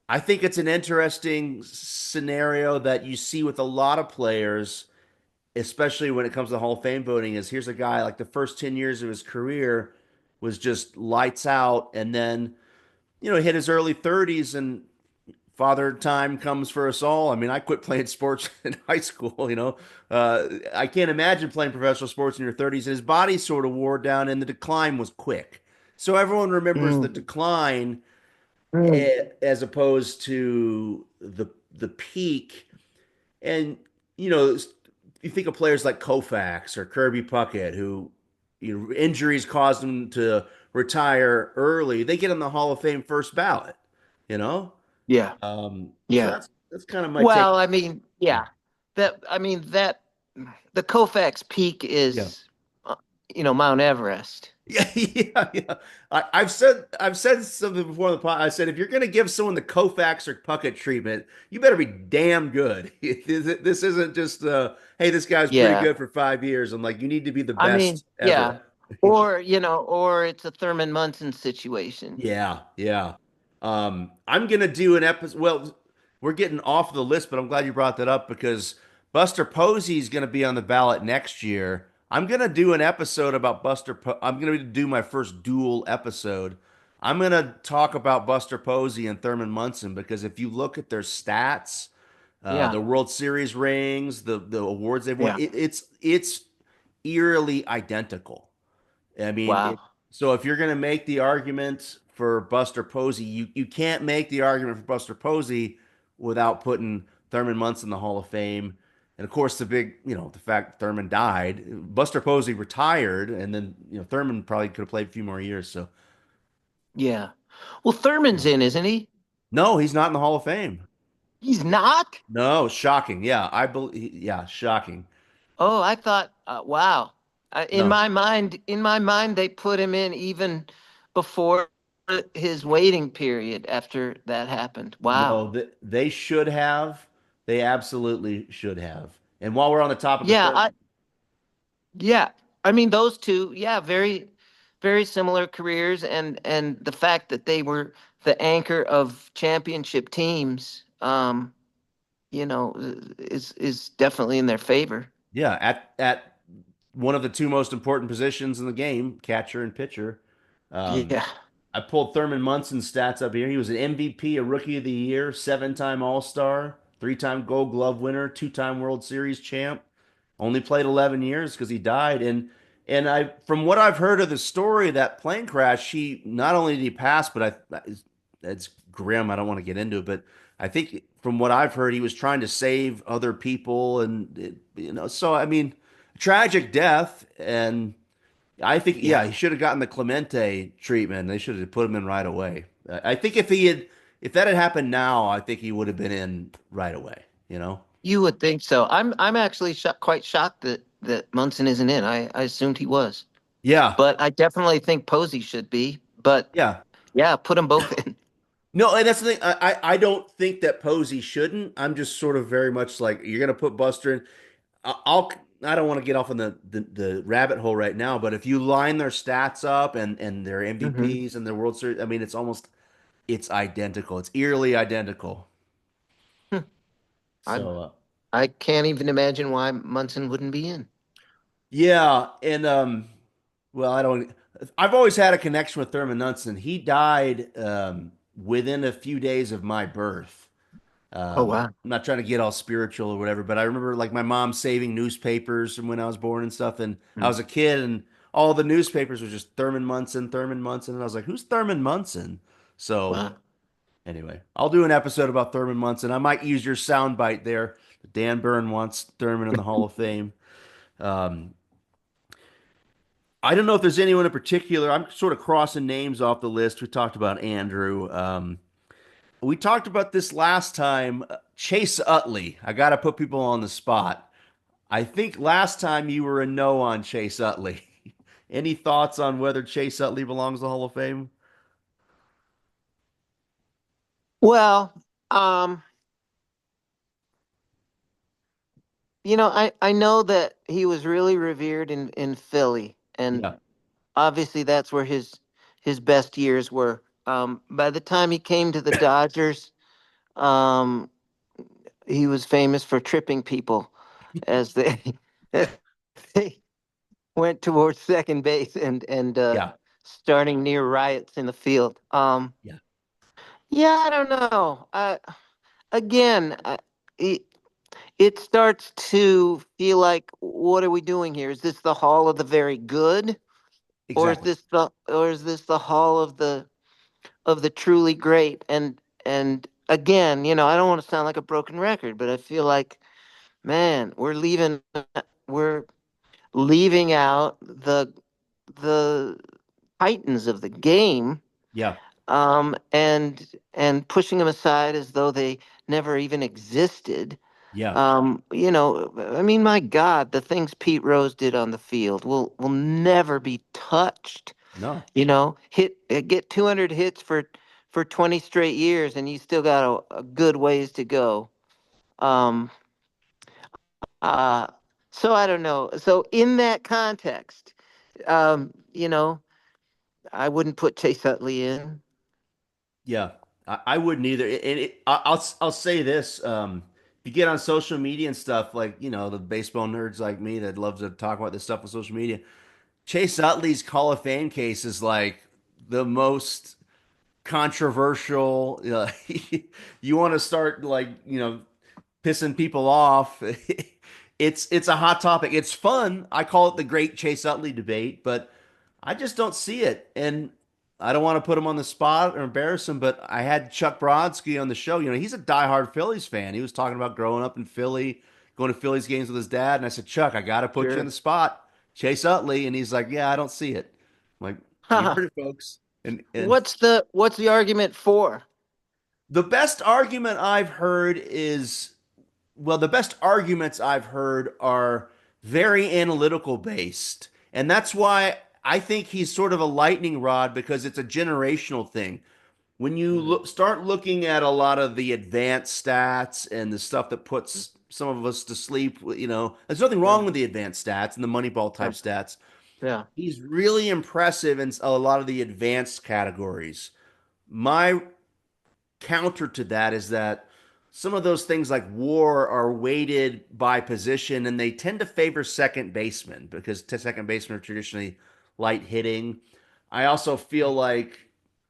I think it's an interesting scenario that you see with a lot of players, especially when it comes to Hall of Fame voting, is here's a guy like the first 10 years of his career was just lights out and then, hit his early 30s and father time comes for us all. I mean, I quit playing sports in high school. I can't imagine playing professional sports in your 30s, and his body sort of wore down and the decline was quick. So everyone remembers the mm, decline mm, as opposed to the peak. And you know, you think of players like Koufax or Kirby Puckett, who injuries caused them to retire early. They get in the Hall of Fame first ballot. You know, yeah, so yeah. that's kind of my take. Well, I mean, yeah, that the Koufax peak Yeah. is, Mount Everest. Yeah, yeah, yeah. I've said something before on the pod. I said if you're going to give someone the Koufax or Puckett treatment, you better be damn good. This isn't just hey, this guy's pretty Yeah, good for 5 years. I'm like, you need to be the I mean, best yeah, ever. or it's a Thurman Munson situation. Yeah, yeah. I'm gonna do an episode. Well, we're getting off the list, but I'm glad you brought that up because Buster Posey is gonna be on the ballot next year. I'm gonna do an episode about I'm gonna do my first dual episode. I'm gonna talk about Buster Posey and Thurman Munson because if you look at their stats, Yeah, the World Series rings, the awards they've won, yeah. it's eerily identical. I mean, Wow. so if you're going to make the argument for Buster Posey, you can't make the argument for Buster Posey without putting Thurman Munson in the Hall of Fame. And of course, the fact Thurman died, Buster Posey retired, and then, Thurman probably could have played a few more years. So, Yeah. Well, yeah. Thurman's in, isn't he? No, he's not in the Hall of Fame. He's not? No, shocking. Yeah, I believe. Yeah, shocking. Oh, I thought, wow. No, In my mind, they put him in even before his waiting period after that happened. Wow. no, they should have. They absolutely should have. And while we're on the topic of Yeah, Thurman, yeah. I mean, those two, yeah, very, very similar careers, and the fact that they were the anchor of championship teams, is definitely in their favor. yeah, at one of the two most important positions in the game, catcher and pitcher. Um, Yeah, I pulled Thurman Munson's stats up here. He was an MVP, a Rookie of the Year, seven-time All-Star, three-time Gold Glove winner, two-time World Series champ. Only played 11 years because he died. And from what I've heard of the story, that plane crash, he not only did he pass, but it's grim. I don't want to get into it, but I think from what I've heard, he was trying to save other people, and so I mean, tragic death. And I think, yeah. yeah, he should have gotten the Clemente treatment. They should have put him in right away. I think if that had happened now, I think he would have been in right away. You know. You would think so. I'm actually quite shocked that Munson isn't in. I assumed he was. Yeah. But I definitely think Posey should be. But Yeah. yeah, put them both in. No, and that's the thing. I don't think that Posey shouldn't. I'm just sort of very much like you're gonna put Buster in. I'll I don't want to get off on the rabbit hole right now, but if you line their stats up and their Hmm. MVPs and their World Series, I mean it's identical. It's eerily identical. I So I can't even imagine why Munson wouldn't be in. yeah, and well, I don't. I've always had a connection with Thurman Munson. He died within a few days of my birth. Oh wow. I'm not trying to get all spiritual or whatever, but I remember like my mom saving newspapers from when I was born and stuff. And I Hmm. was a kid, and all the newspapers were just Thurman Munson. And I was like, who's Thurman Munson? So Wow. anyway, I'll do an episode about Thurman Munson. I might use your soundbite there. Dan Bern wants Thurman in the Hall of Fame. Um, I don't know if there's anyone in particular. I'm sort of crossing names off the list. We talked about Andrew. We talked about this last time. Chase Utley. I got to put people on the spot. I think last time you were a no on Chase Utley. Any thoughts on whether Chase Utley belongs to the Hall of Fame? Well, um, I know that he was really revered in Philly, and Yeah, obviously that's where his best years were. By the time he came to the Dodgers, um, he was famous for tripping people as they as they went towards second base and yeah, starting near riots in the field. yeah, Yeah, I don't know. Again, it, it starts to feel like, what are we doing here? Is this the Hall of the Very Good, or is exactly. this the Hall of the truly great? And again, I don't want to sound like a broken record, but I feel like, man, we're leaving out the titans of the game, Yeah, and pushing them aside as though they never even existed. yeah. I mean, my God, the things Pete Rose did on the field will never be touched. No, Get 200 hits for 20 straight years, and you still got a good ways to go. Um, uh, so I don't know. So in that context, um, you know, I wouldn't put Chase Utley in. yeah. I wouldn't either. I'll say this. If you get on social media and stuff, like, the baseball nerds like me that love to talk about this stuff on social media, Chase Utley's Hall of Fame case is like the most controversial. You want to start like pissing people off. It's a hot topic. It's fun. I call it the Great Chase Utley debate, but I just don't see it. And I don't want to put him on the spot or embarrass him, but I had Chuck Brodsky on the show. He's a diehard Phillies fan. He was talking about growing up in Philly, going to Phillies games with his dad, and I said, Chuck, I got to put you on Sure. the spot. Chase Utley, and he's like, yeah, I don't see it. I'm like, you heard it, folks. And What's the argument for? the best argument I've heard is well, the best arguments I've heard are very analytical based. And that's why I think he's sort of a lightning rod because it's a generational thing. When you start looking at a lot of the advanced stats and the stuff that puts some of us to sleep, there's nothing Yeah. wrong with the advanced stats and the Moneyball type Yeah. stats. Yeah. He's really impressive in a lot of the advanced categories. My counter to that is that some of those things like WAR are weighted by position and they tend to favor second baseman because second basemen are traditionally light hitting. I also feel like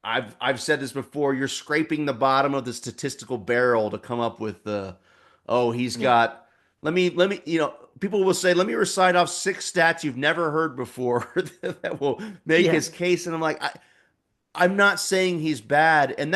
I've said this before, you're scraping the bottom of the statistical barrel to come up with the he's Yeah. got let me people will say let me recite off six stats you've never heard before that will make Yeah. his case and I'm like I'm not saying he's bad and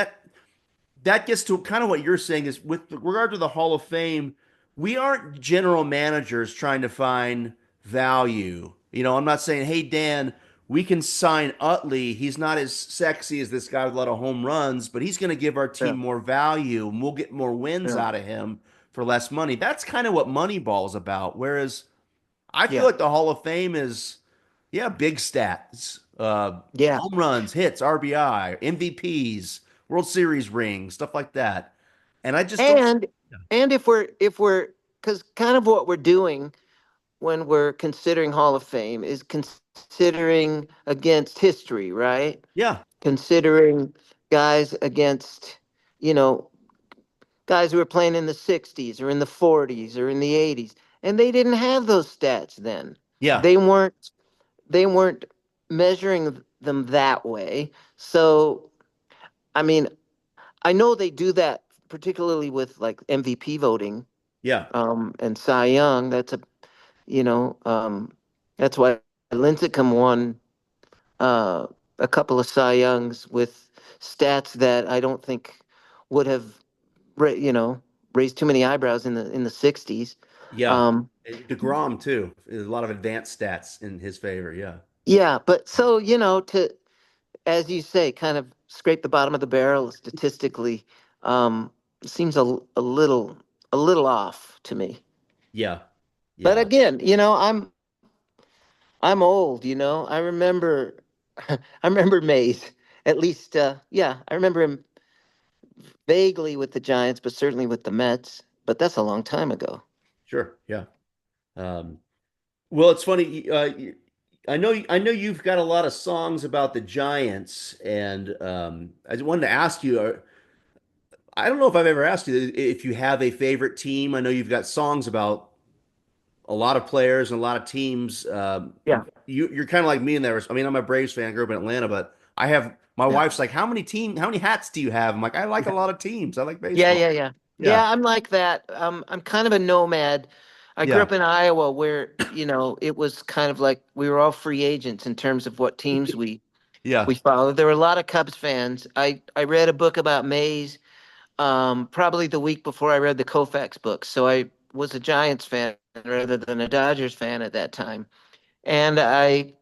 that gets to kind of what you're saying is with regard to the Hall of Fame, we aren't general managers trying to find value. I'm not saying, hey, Dan, we can sign Utley. He's not as sexy as this guy with a lot of home runs, but he's going to give our Yeah. team more value and we'll get more wins Yeah. out of him for less money. That's kind of what Moneyball is about. Whereas I feel Yeah. like the Hall of Fame is Yeah, big stats. Yeah. Home runs, hits, RBI, MVPs, World Series rings, stuff like that. And I just don't. And if we're because kind of what we're doing when we're considering Hall of Fame is considering against history, right? Yeah, Considering guys against, you know, guys who were playing in the 60s or in the 40s or in the 80s, and they didn't have those stats then. yeah, They weren't measuring them that way. So, I mean, I know they do that particularly with like MVP voting, yeah, and Cy Young. You know, that's why Lincecum won uh, a couple of Cy Youngs with stats that I don't think would have, you know, raised too many eyebrows in the 60s. yeah. Um, DeGrom too. There's a lot of advanced stats in his favor. Yeah, yeah, but so, to, as you say, kind of scrape the bottom of the barrel statistically, um, seems a little off to me. yeah, But yeah. again, I'm old, I remember I remember Mays. At least yeah, I remember him vaguely with the Giants, but certainly with the Mets. But that's a long time ago. Sure. Yeah. Um, well, it's funny. I know you've got a lot of songs about the Giants, and I just wanted to ask you. I don't know if I've ever asked you if you have a favorite team. I know you've got songs about a lot of players and a lot of teams. Yeah. You're kind of like me in there. I mean, I'm a Braves fan. I grew up in Atlanta, but I have my Yeah. wife's like, how many hats do you have? I'm like, I like a lot of teams. I like Yeah, baseball. yeah, yeah. Yeah, Yeah, I'm like that. I'm kind of a nomad. I grew yeah, up in Iowa where, it was kind of like we were all free agents in terms of what teams we yeah, followed. There were a lot of Cubs fans. I read a book about Mays probably the week before I read the Koufax book. So I was a Giants fan rather than a Dodgers fan at that time. And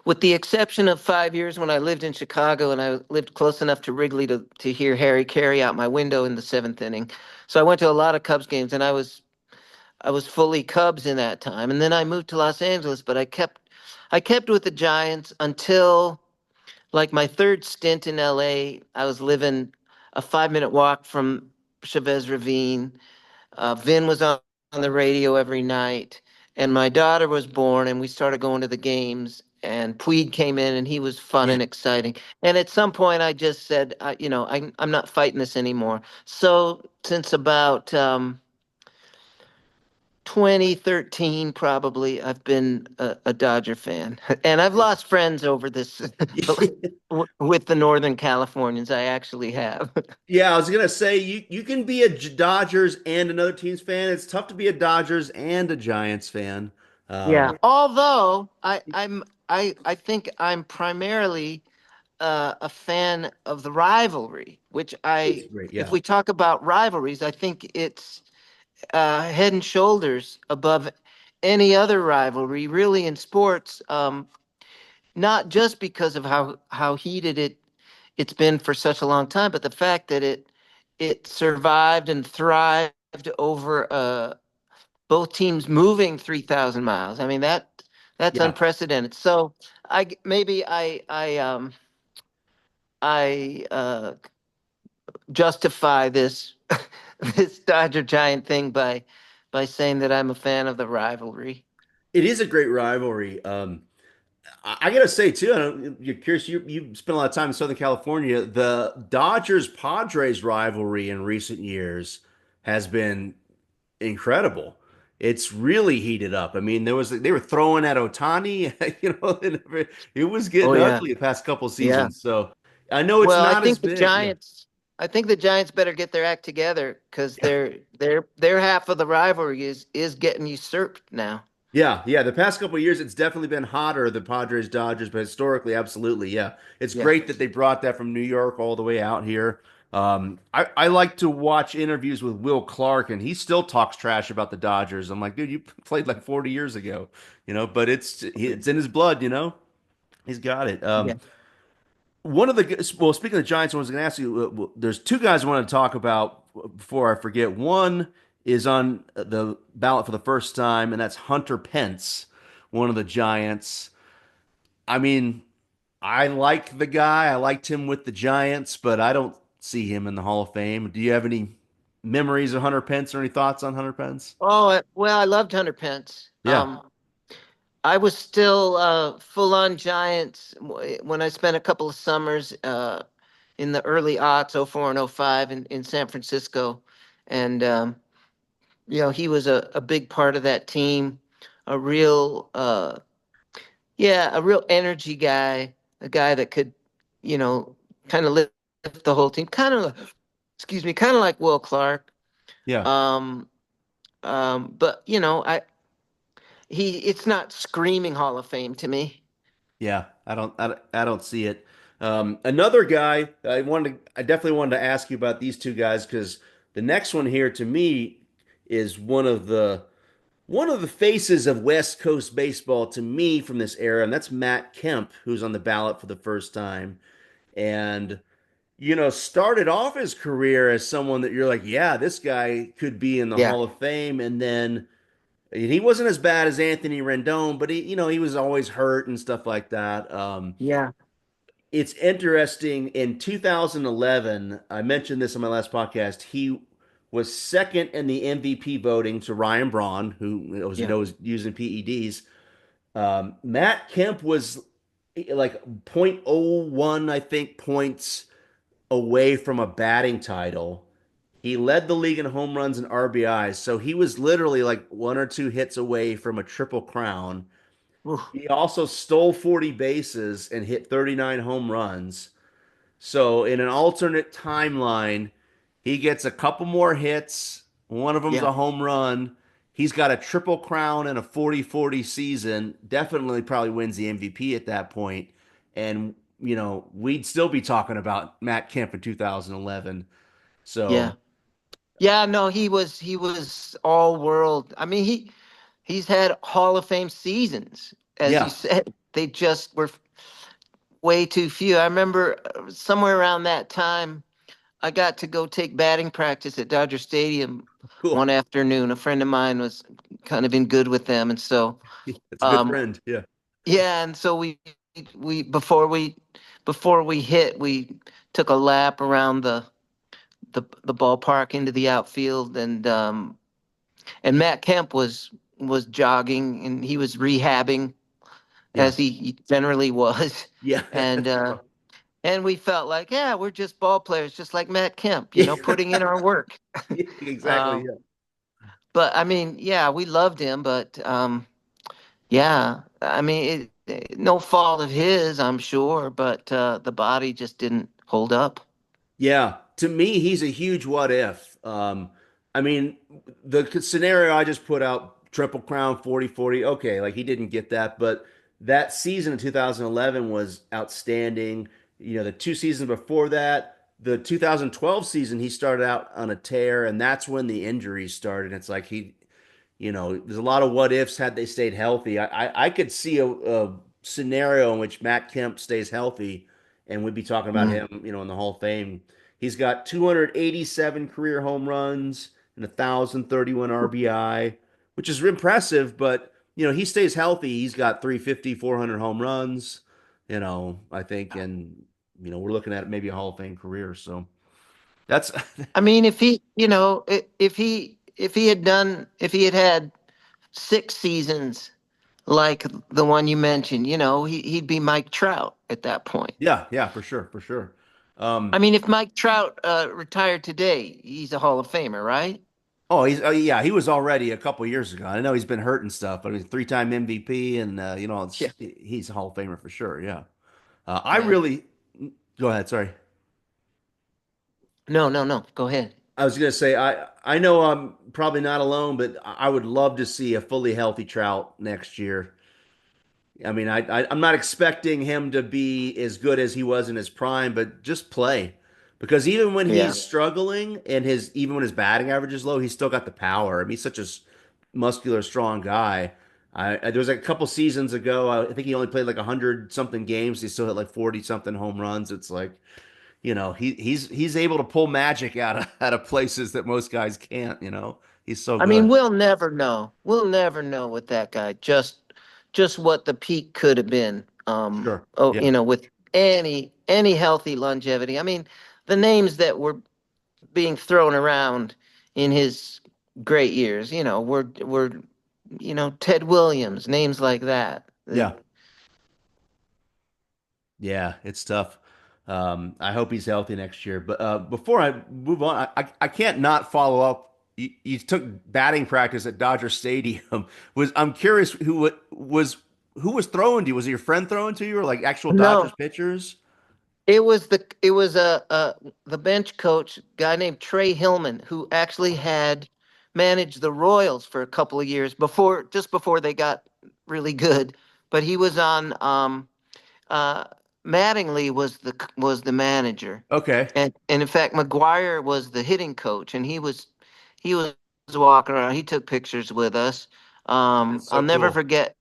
with the exception of 5 years when I lived in Chicago and I lived close enough to Wrigley to hear Harry Carey out my window in the seventh inning. So I went to a lot of Cubs games and I was fully Cubs in that time. And then I moved to Los Angeles, but I kept with the Giants until like my third stint in LA. I was living a 5 minute walk from Chavez Ravine. Vin was on the radio every night, and my daughter was born, and we started going to the games. And Puig came in, and he was fun yeah. and exciting. And at some point, I just said, I'm not fighting this anymore. So since about 2013, probably, I've been a Dodger fan, and I've lost friends over this with the Northern Californians. I actually have. Yeah, I was gonna say you can be a Dodgers and another team's fan. It's tough to be a Dodgers and a Giants fan. Yeah. Um, Although I think I'm primarily a fan of the rivalry, which it's great. if Yeah, we talk about rivalries, I think it's head and shoulders above any other rivalry, really, in sports. Not just because of how heated it's been for such a long time, but the fact that it survived and thrived over both teams moving 3,000 miles. I mean, that's yeah. unprecedented. So maybe I justify this this Dodger Giant thing by saying that I'm a fan of the rivalry. It is a great rivalry. I gotta say too, you're curious. You spent a lot of time in Southern California. The Dodgers Padres rivalry in recent years has been incredible. It's really heated up. I mean, they were throwing at Otani, and it was Oh getting yeah, ugly the past couple yeah. seasons. So I know it's Well, I not as think the big. Yeah. Giants. I think the Giants better get their act together because their half of the rivalry is getting usurped now. Yeah, yeah. The past couple of years, it's definitely been hotter than Padres Dodgers, but historically, absolutely, yeah. It's Yeah. great that they brought that from New York all the way out here. I like to watch interviews with Will Clark, and he still talks trash about the Dodgers. I'm like, dude, you played like 40 years ago, but it's in his blood, He's got it. Yeah. One of the well, speaking of the Giants, I was going to ask you. There's two guys I want to talk about before I forget. One is on the ballot for the first time, and that's Hunter Pence, one of the Giants. I mean, I like the guy. I liked him with the Giants, but I don't see him in the Hall of Fame. Do you have any memories of Hunter Pence or any thoughts on Hunter Pence? Oh, well, I loved Hunter Pence. Yeah. I was still full on Giants when I spent a couple of summers in the early aughts, '04 and '05 in San Francisco. And, he was a big part of that team, a real, a real energy guy, a guy that could, you know, kind of lift the whole team, excuse me, kind of like Will Clark. Yeah. Um, but it's not screaming Hall of Fame to me. Yeah, I don't see it. Another guy I definitely wanted to ask you about these two guys because the next one here to me is one of the faces of West Coast baseball to me from this era, and that's Matt Kemp, who's on the ballot for the first time. And started off his career as someone that you're like, yeah, this guy could be in the Yeah, Hall of Fame, and then he wasn't as bad as Anthony Rendon, but he was always hurt and stuff like that. yeah. It's interesting. In 2011, I mentioned this on my last podcast. He was second in the MVP voting to Ryan Braun, who as you Yeah. know was using PEDs. Matt Kemp was like zero point zero 0.01, I think, points away from a batting title. He led the league in home runs and RBIs, so he was literally like one or two hits away from a triple crown. Oof. He also stole 40 bases and hit 39 home runs. So in an alternate timeline, he gets a couple more hits. One of them's Yeah, a home run. He's got a triple crown and a 40-40 season. Definitely probably wins the MVP at that point. And, we'd still be talking about Matt Kemp in 2011. yeah, So, yeah. No, he was all world. I mean, he's had Hall of Fame seasons, as you yeah, said. They just were way too few. I remember somewhere around that time, I got to go take batting practice at Dodger Stadium cool. one afternoon. A friend of mine was kind of in good with them, and so It's a good um, friend. Yeah. yeah, and so we before we hit, we took a lap around the ballpark into the outfield, and Matt Kemp was jogging and he was rehabbing Yeah. as he generally was, Yeah. and and we felt like, yeah, we're just ball players, just like Matt Kemp, Yeah. putting in our work. Exactly. Um, Yeah. but I mean, yeah, we loved him, but yeah, I mean, no fault of his, I'm sure, but the body just didn't hold up. Yeah, to me, he's a huge what if. I mean, the scenario I just put out, Triple Crown 40-40, okay, like he didn't get that, but that season in 2011 was outstanding. The two seasons before that, the 2012 season, he started out on a tear, and that's when the injuries started. It's like there's a lot of what ifs had they stayed healthy. I could see a scenario in which Matt Kemp stays healthy, and we'd be talking about Mm. him, in the Hall of Fame. He's got 287 career home runs and 1,031 RBI, which is impressive. But he stays healthy. He's got 350, 400 home runs. I think, and we're looking at maybe a Hall of Fame career. So that's I mean, if he, if he had had 6 seasons like the one you mentioned, he'd be Mike Trout at that point. yeah, yeah, for sure, for sure. I Um, mean, if Mike Trout retired today, he's a Hall of Famer, right? Oh, yeah, he was already a couple years ago. I know he's been hurt and stuff, but he's three-time MVP, and Yeah. he's a Hall of Famer for sure. Yeah, I Yeah. really go ahead. Sorry, No, no, no. Go ahead. I was gonna say I know I'm probably not alone, but I would love to see a fully healthy Trout next year. I mean, I'm not expecting him to be as good as he was in his prime, but just play. Because even when Yeah. he's struggling and even when his batting average is low, he's still got the power. I mean, he's such a muscular, strong guy. There was like a couple seasons ago, I think he only played like 100 something games. He still hit like 40 something home runs. It's like, he's able to pull magic out of places that most guys can't, He's so I mean, good. we'll never know. We'll never know with that guy. Just what the peak could have been. Sure. Oh, Yeah. with any healthy longevity. I mean, the names that were being thrown around in his great years, were Ted Williams, names like that. Yeah. Yeah, it's tough. I hope he's healthy next year. But before I move on, I can't not follow up. You took batting practice at Dodger Stadium. I'm curious who was throwing to you? Was it your friend throwing to you, or like actual Dodgers No, pitchers? it was the bench coach guy named Trey Hillman who actually had managed the Royals for a couple of years before they got really good. But he was on uh, Mattingly was the manager, Okay, and in fact McGuire was the hitting coach, and he was walking around. He took pictures with us. that's I'll so never cool. forget.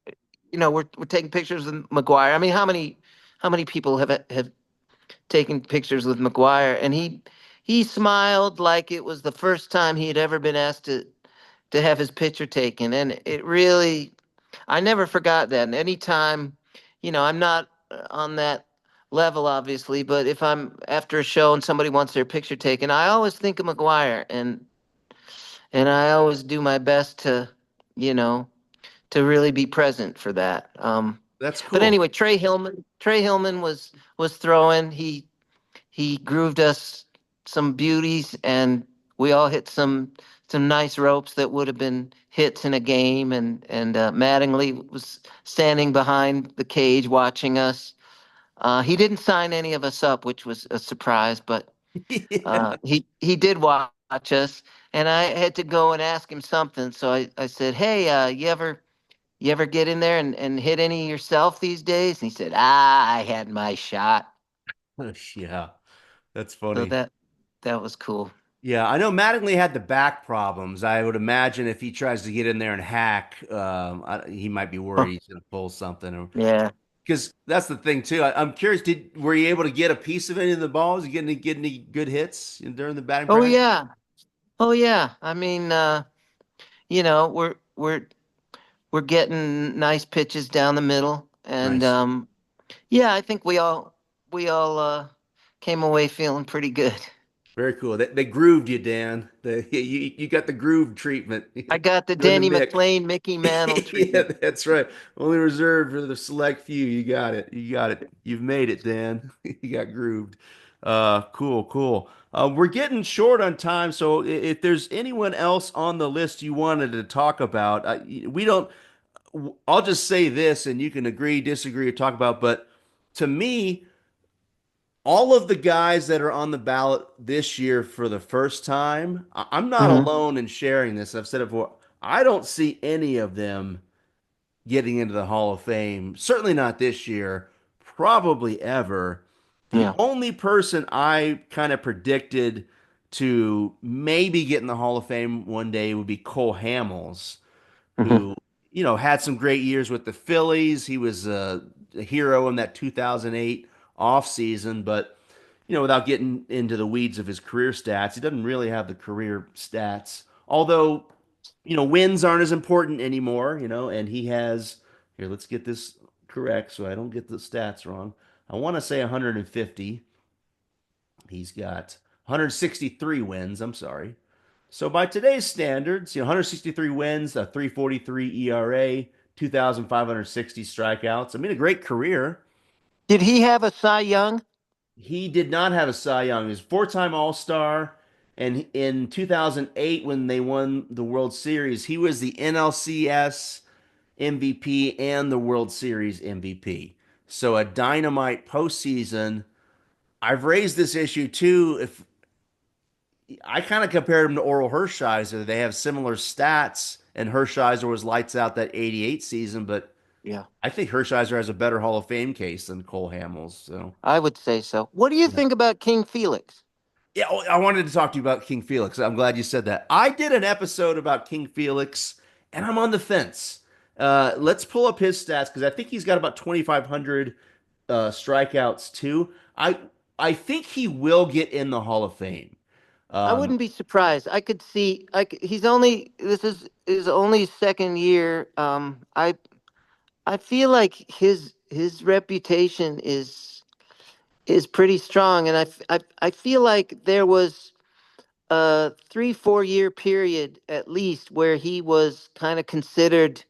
We're taking pictures with McGuire. I mean, how many people have taken pictures with McGuire? And he smiled like it was the first time he had ever been asked to have his picture taken, and it really I never forgot that. And anytime, I'm not on that level, obviously, but if I'm after a show and somebody wants their picture taken, I always think of McGuire, and I always do my best you know, to really be present for that. That's But cool. anyway, Trey Hillman was throwing. He grooved us some beauties, and we all hit some nice ropes that would have been hits in a game. And Mattingly was standing behind the cage watching us. He didn't sign any of us up, which was a surprise, but Yeah. he did watch us, and I had to go and ask him something. So I said, "Hey, you ever get in there and hit any yourself these days?" And he said, "I had my shot." Yeah, that's So funny. that was cool. Yeah, I know Mattingly had the back problems. I would imagine if he tries to get in there and hack, he might be worried he's going to pull something. Yeah. Because that's the thing too. I'm curious. Were you able to get a piece of any of the balls? You get any good hits during the batting Oh practice? yeah. Oh yeah. I mean, you know, we're we're we're getting nice pitches down the middle, and Nice. yeah, I think we all came away feeling pretty good. Very cool. They grooved you, Dan. You got the groove treatment. I got the You're in the Danny mix. McClain, Mickey Mantle Yeah, treatment. that's right. Only reserved for the select few. You got it. You got it. You've made it, Dan. You got grooved. Cool, cool. We're getting short on time, so if there's anyone else on the list you wanted to talk about, we don't. I'll just say this, and you can agree, disagree, or talk about. But to me, all of the guys that are on the ballot this year for the first time, I'm not Hmm. alone in sharing this. I've said it before. I don't see any of them getting into the Hall of Fame. Certainly not this year, probably ever. The Yeah. only person I kind of predicted to maybe get in the Hall of Fame one day would be Cole Hamels, Hmm. who, had some great years with the Phillies. He was a hero in that 2008 offseason, but, without getting into the weeds of his career stats, he doesn't really have the career stats. Although, wins aren't as important anymore, and he has, here, let's get this correct so I don't get the stats wrong. I want to say 150. He's got 163 wins. I'm sorry. So by today's standards, 163 wins, a 3.43 ERA, 2,560 strikeouts. I mean, a great career. Did he have a Cy Young? He did not have a Cy Young. He was a four-time All-Star. And in 2008, when they won the World Series, he was the NLCS MVP and the World Series MVP. So a dynamite postseason. I've raised this issue too. If I kind of compared him to Oral Hershiser. They have similar stats, and Hershiser was lights out that 88 season, but Yeah. I think Hershiser has a better Hall of Fame case than Cole Hamels. So, I would say so. What do you yeah. think about King Felix? Yeah, I wanted to talk to you about King Felix. I'm glad you said that. I did an episode about King Felix, and I'm on the fence. Let's pull up his stats because I think he's got about 2,500 strikeouts too. I think he will get in the Hall of Fame. I Um, wouldn't be surprised. I could see. He's only. This is his only second year. I feel like his reputation is pretty strong, and I feel like there was a 3 4 year period at least where he was kind of considered,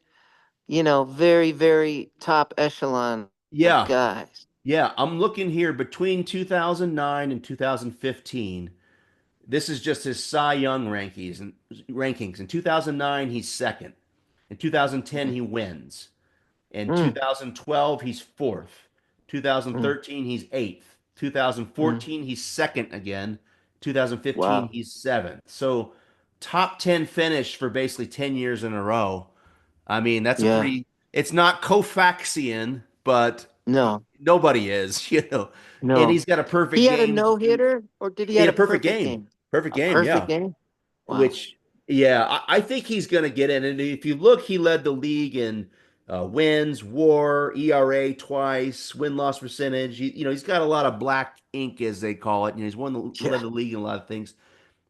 very very top echelon of Yeah, guys. yeah. I'm looking here between 2009 and 2015. This is just his Cy Young rankings. In 2009, he's second. In 2010, he wins. In Mm, 2012, he's fourth. mm, 2013, he's eighth. mm. 2014, he's second again. 2015, Wow. he's seventh. So top 10 finish for basically 10 years in a row. I mean, that's a Yeah. pretty, it's not Koufaxian, but No. nobody is, you know. And No. he's got a He perfect had a game no too. hitter, or did he He had had a a perfect perfect game. game? Perfect A game, perfect yeah. game. Wow. Which, yeah, I think he's going to get in. And if you look, he led the league in wins, WAR, ERA twice, win-loss percentage. He's got a lot of black ink, as they call it. He Yeah. led the league in a lot of things.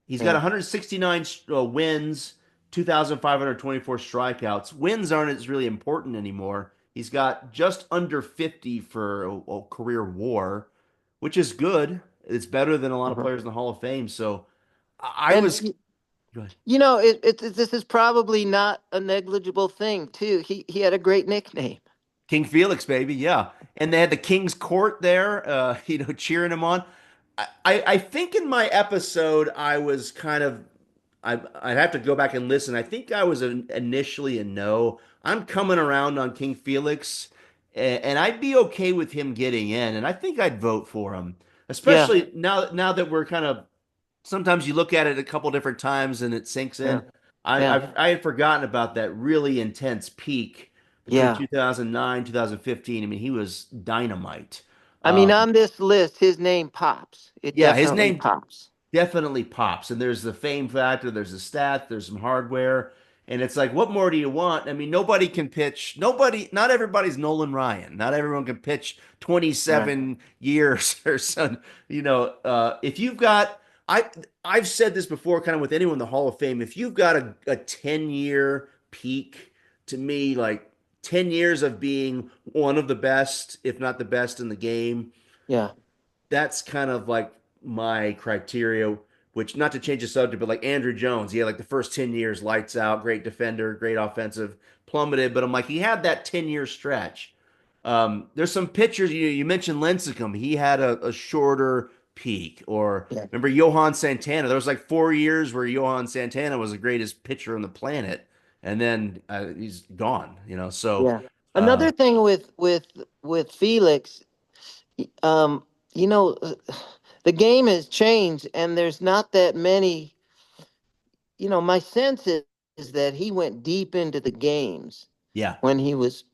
He's got Yeah. 169 wins, 2,524 strikeouts. Wins aren't as really important anymore. He's got just under 50 for a career WAR, which is good. It's better than a lot of Uh-huh. players in the Hall of Fame. So I And was good. this is probably not a negligible thing too. He had a great nickname. King Felix, baby, yeah. And they had the King's Court there, cheering him on. I think in my episode I was kind of I'd have to go back and listen. I think I was initially a no. I'm coming around on King Felix, and I'd be okay with him getting in, and I think I'd vote for him, Yeah. especially now that we're kind of sometimes you look at it a couple different times and it sinks Yeah. in. I Yeah. I had forgotten about that really intense peak between Yeah. 2009 2015. I mean, he was dynamite. I mean, Um, on this list, his name pops. It yeah, his definitely name pops. definitely pops. And there's the fame factor, there's the stats, there's some hardware. And it's like, what more do you want? I mean, nobody can pitch. Not everybody's Nolan Ryan. Not everyone can pitch Right. 27 years or something. If you've got, I, I've said this before kind of with anyone in the Hall of Fame. If you've got a 10-year peak, to me, like 10 years of being one of the best, if not the best in the game, Yeah. that's kind of like my criteria, which not to change the subject, but like Andrew Jones, he had like the first 10 years lights out, great defender, great offensive, plummeted, but I'm like, he had that 10-year stretch. There's some pitchers, you mentioned Lincecum, he had a shorter peak. Or Yeah. remember Johan Santana, there was like 4 years where Johan Santana was the greatest pitcher on the planet, and then he's gone. So Yeah. uh, Another thing with Felix, um, you know, the game has changed, and there's not that many. My sense is that he went deep into the games yeah. when he was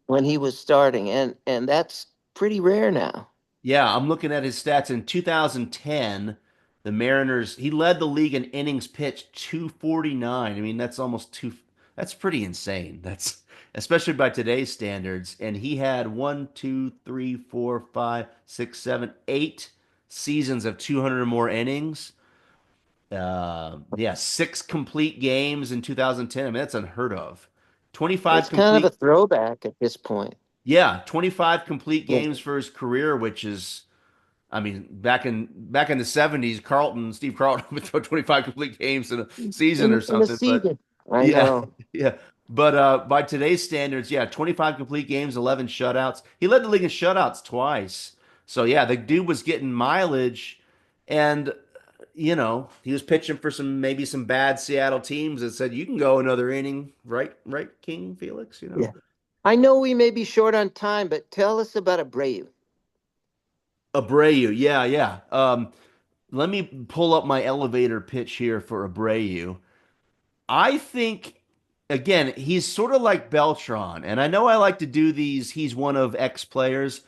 starting, and that's pretty rare now. Yeah, I'm looking at his stats in 2010. The Mariners, he led the league in innings pitched 249. I mean, that's pretty insane. That's especially by today's standards. And he had one, two, three, four, five, six, seven, 8 seasons of 200 or more innings. Yeah, 6 complete games in 2010. I mean, that's unheard of. 25 It's kind of a complete, throwback at this point. yeah, 25 complete Yeah. games for his career, which is I mean, back in the 70s, Steve Carlton would throw 25 complete games in a season or In a something. But season. I yeah, know. yeah. But by today's standards, yeah, 25 complete games, 11 shutouts. He led the league in shutouts twice. So yeah, the dude was getting mileage, and he was pitching for maybe some bad Seattle teams that said you can go another inning, right, right, King Felix. Yeah. I know we may be short on time, but tell us about Abreu. Abreu, yeah, yeah. Let me pull up my elevator pitch here for Abreu. I think, again, he's sort of like Beltran, and I know I like to do these. He's one of X players,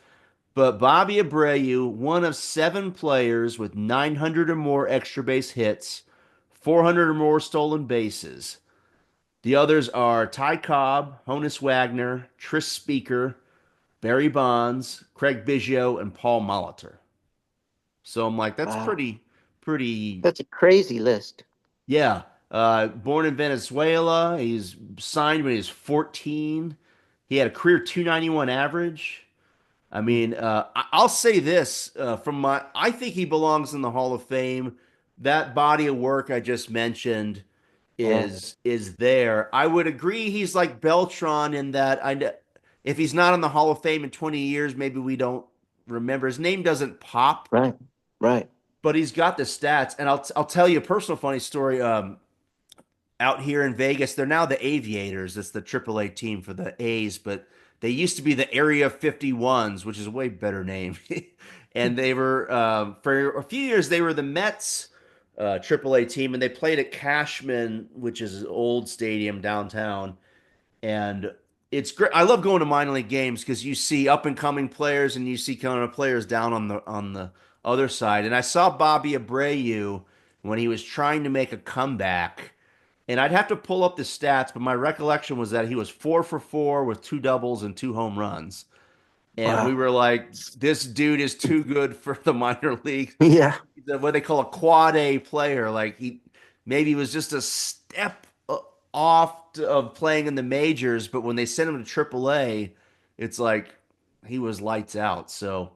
but Bobby Abreu, one of 7 players with 900 or more extra base hits, 400 or more stolen bases. The others are Ty Cobb, Honus Wagner, Tris Speaker, Barry Bonds, Craig Biggio, and Paul Molitor. So I'm like, that's Wow. pretty. That's a crazy list. Yeah. Born in Venezuela. He's signed when he was 14. He had a career 291 average. I mean, I'll say this I think he belongs in the Hall of Fame. That body of work I just mentioned Yeah, is there. I would agree he's like Beltran in that if he's not in the Hall of Fame in 20 years, maybe we don't remember. His name doesn't pop, right, right. but he's got the stats. And I'll tell you a personal funny story. Out here in Vegas. They're now the Aviators. It's the AAA team for the A's, but they used to be the Area 51s, which is a way better name. And they were for a few years they were the Mets AAA team, and they played at Cashman, which is an old stadium downtown. And it's great. I love going to minor league games because you see up and coming players and you see kind of players down on the other side. And I saw Bobby Abreu when he was trying to make a comeback, and I'd have to pull up the stats, but my recollection was that he was 4 for 4 with two doubles and two home runs. And we Wow. were like, this dude is too good for the minor leagues. Yeah. He's what they call a quad A player. Like he maybe was just a step off of playing in the majors, but when they sent him to AAA, it's like he was lights out. So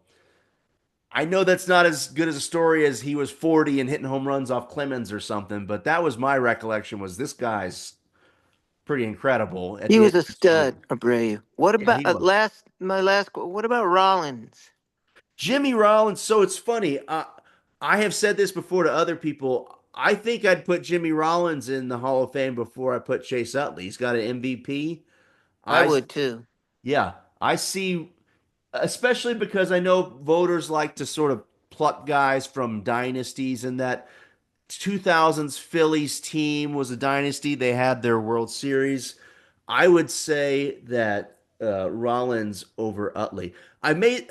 I know that's not as good as a story as he was 40 and hitting home runs off Clemens or something, but that was my recollection was this guy's pretty incredible at He the end was a of his career. stud, Abreu. What Yeah, about he was. what about Rollins? Jimmy Rollins. So it's funny. I have said this before to other people. I think I'd put Jimmy Rollins in the Hall of Fame before I put Chase Utley. He's got an MVP. I I would too. yeah, I see, especially because I know voters like to sort of pluck guys from dynasties, and that 2000s Phillies team was a dynasty. They had their World Series. I would say that Rollins over Utley. I made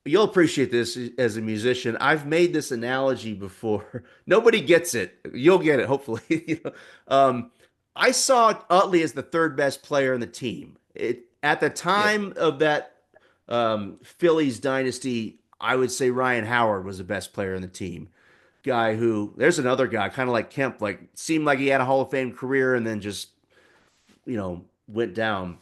You'll appreciate this as a musician. I've made this analogy before. Nobody gets it. You'll get it, hopefully. You know, I saw Utley as the third best player in the team. At the Yeah. time of that Phillies dynasty, I would say Ryan Howard was the best player in the team. Guy who, there's another guy, kind of like Kemp, like seemed like he had a Hall of Fame career and then just, went down.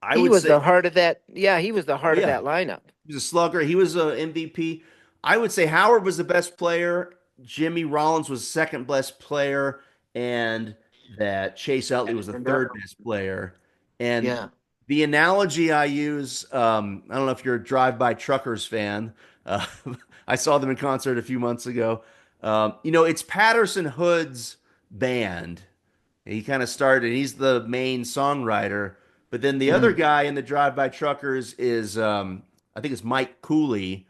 I He would was say, the heart of that. Yeah, he was the oh heart of yeah, that lineup. he was a slugger. He was a MVP. I would say Howard was the best player. Jimmy Rollins was the second best player, and that Chase Utley was the And third best player. And yeah. the analogy I use, I don't know if you're a drive-by truckers fan. Uh, I saw them in concert a few months ago. It's Patterson Hood's band. He kind of started, he's the main songwriter. But then the other Mm, guy in the Drive By Truckers is, I think it's Mike Cooley.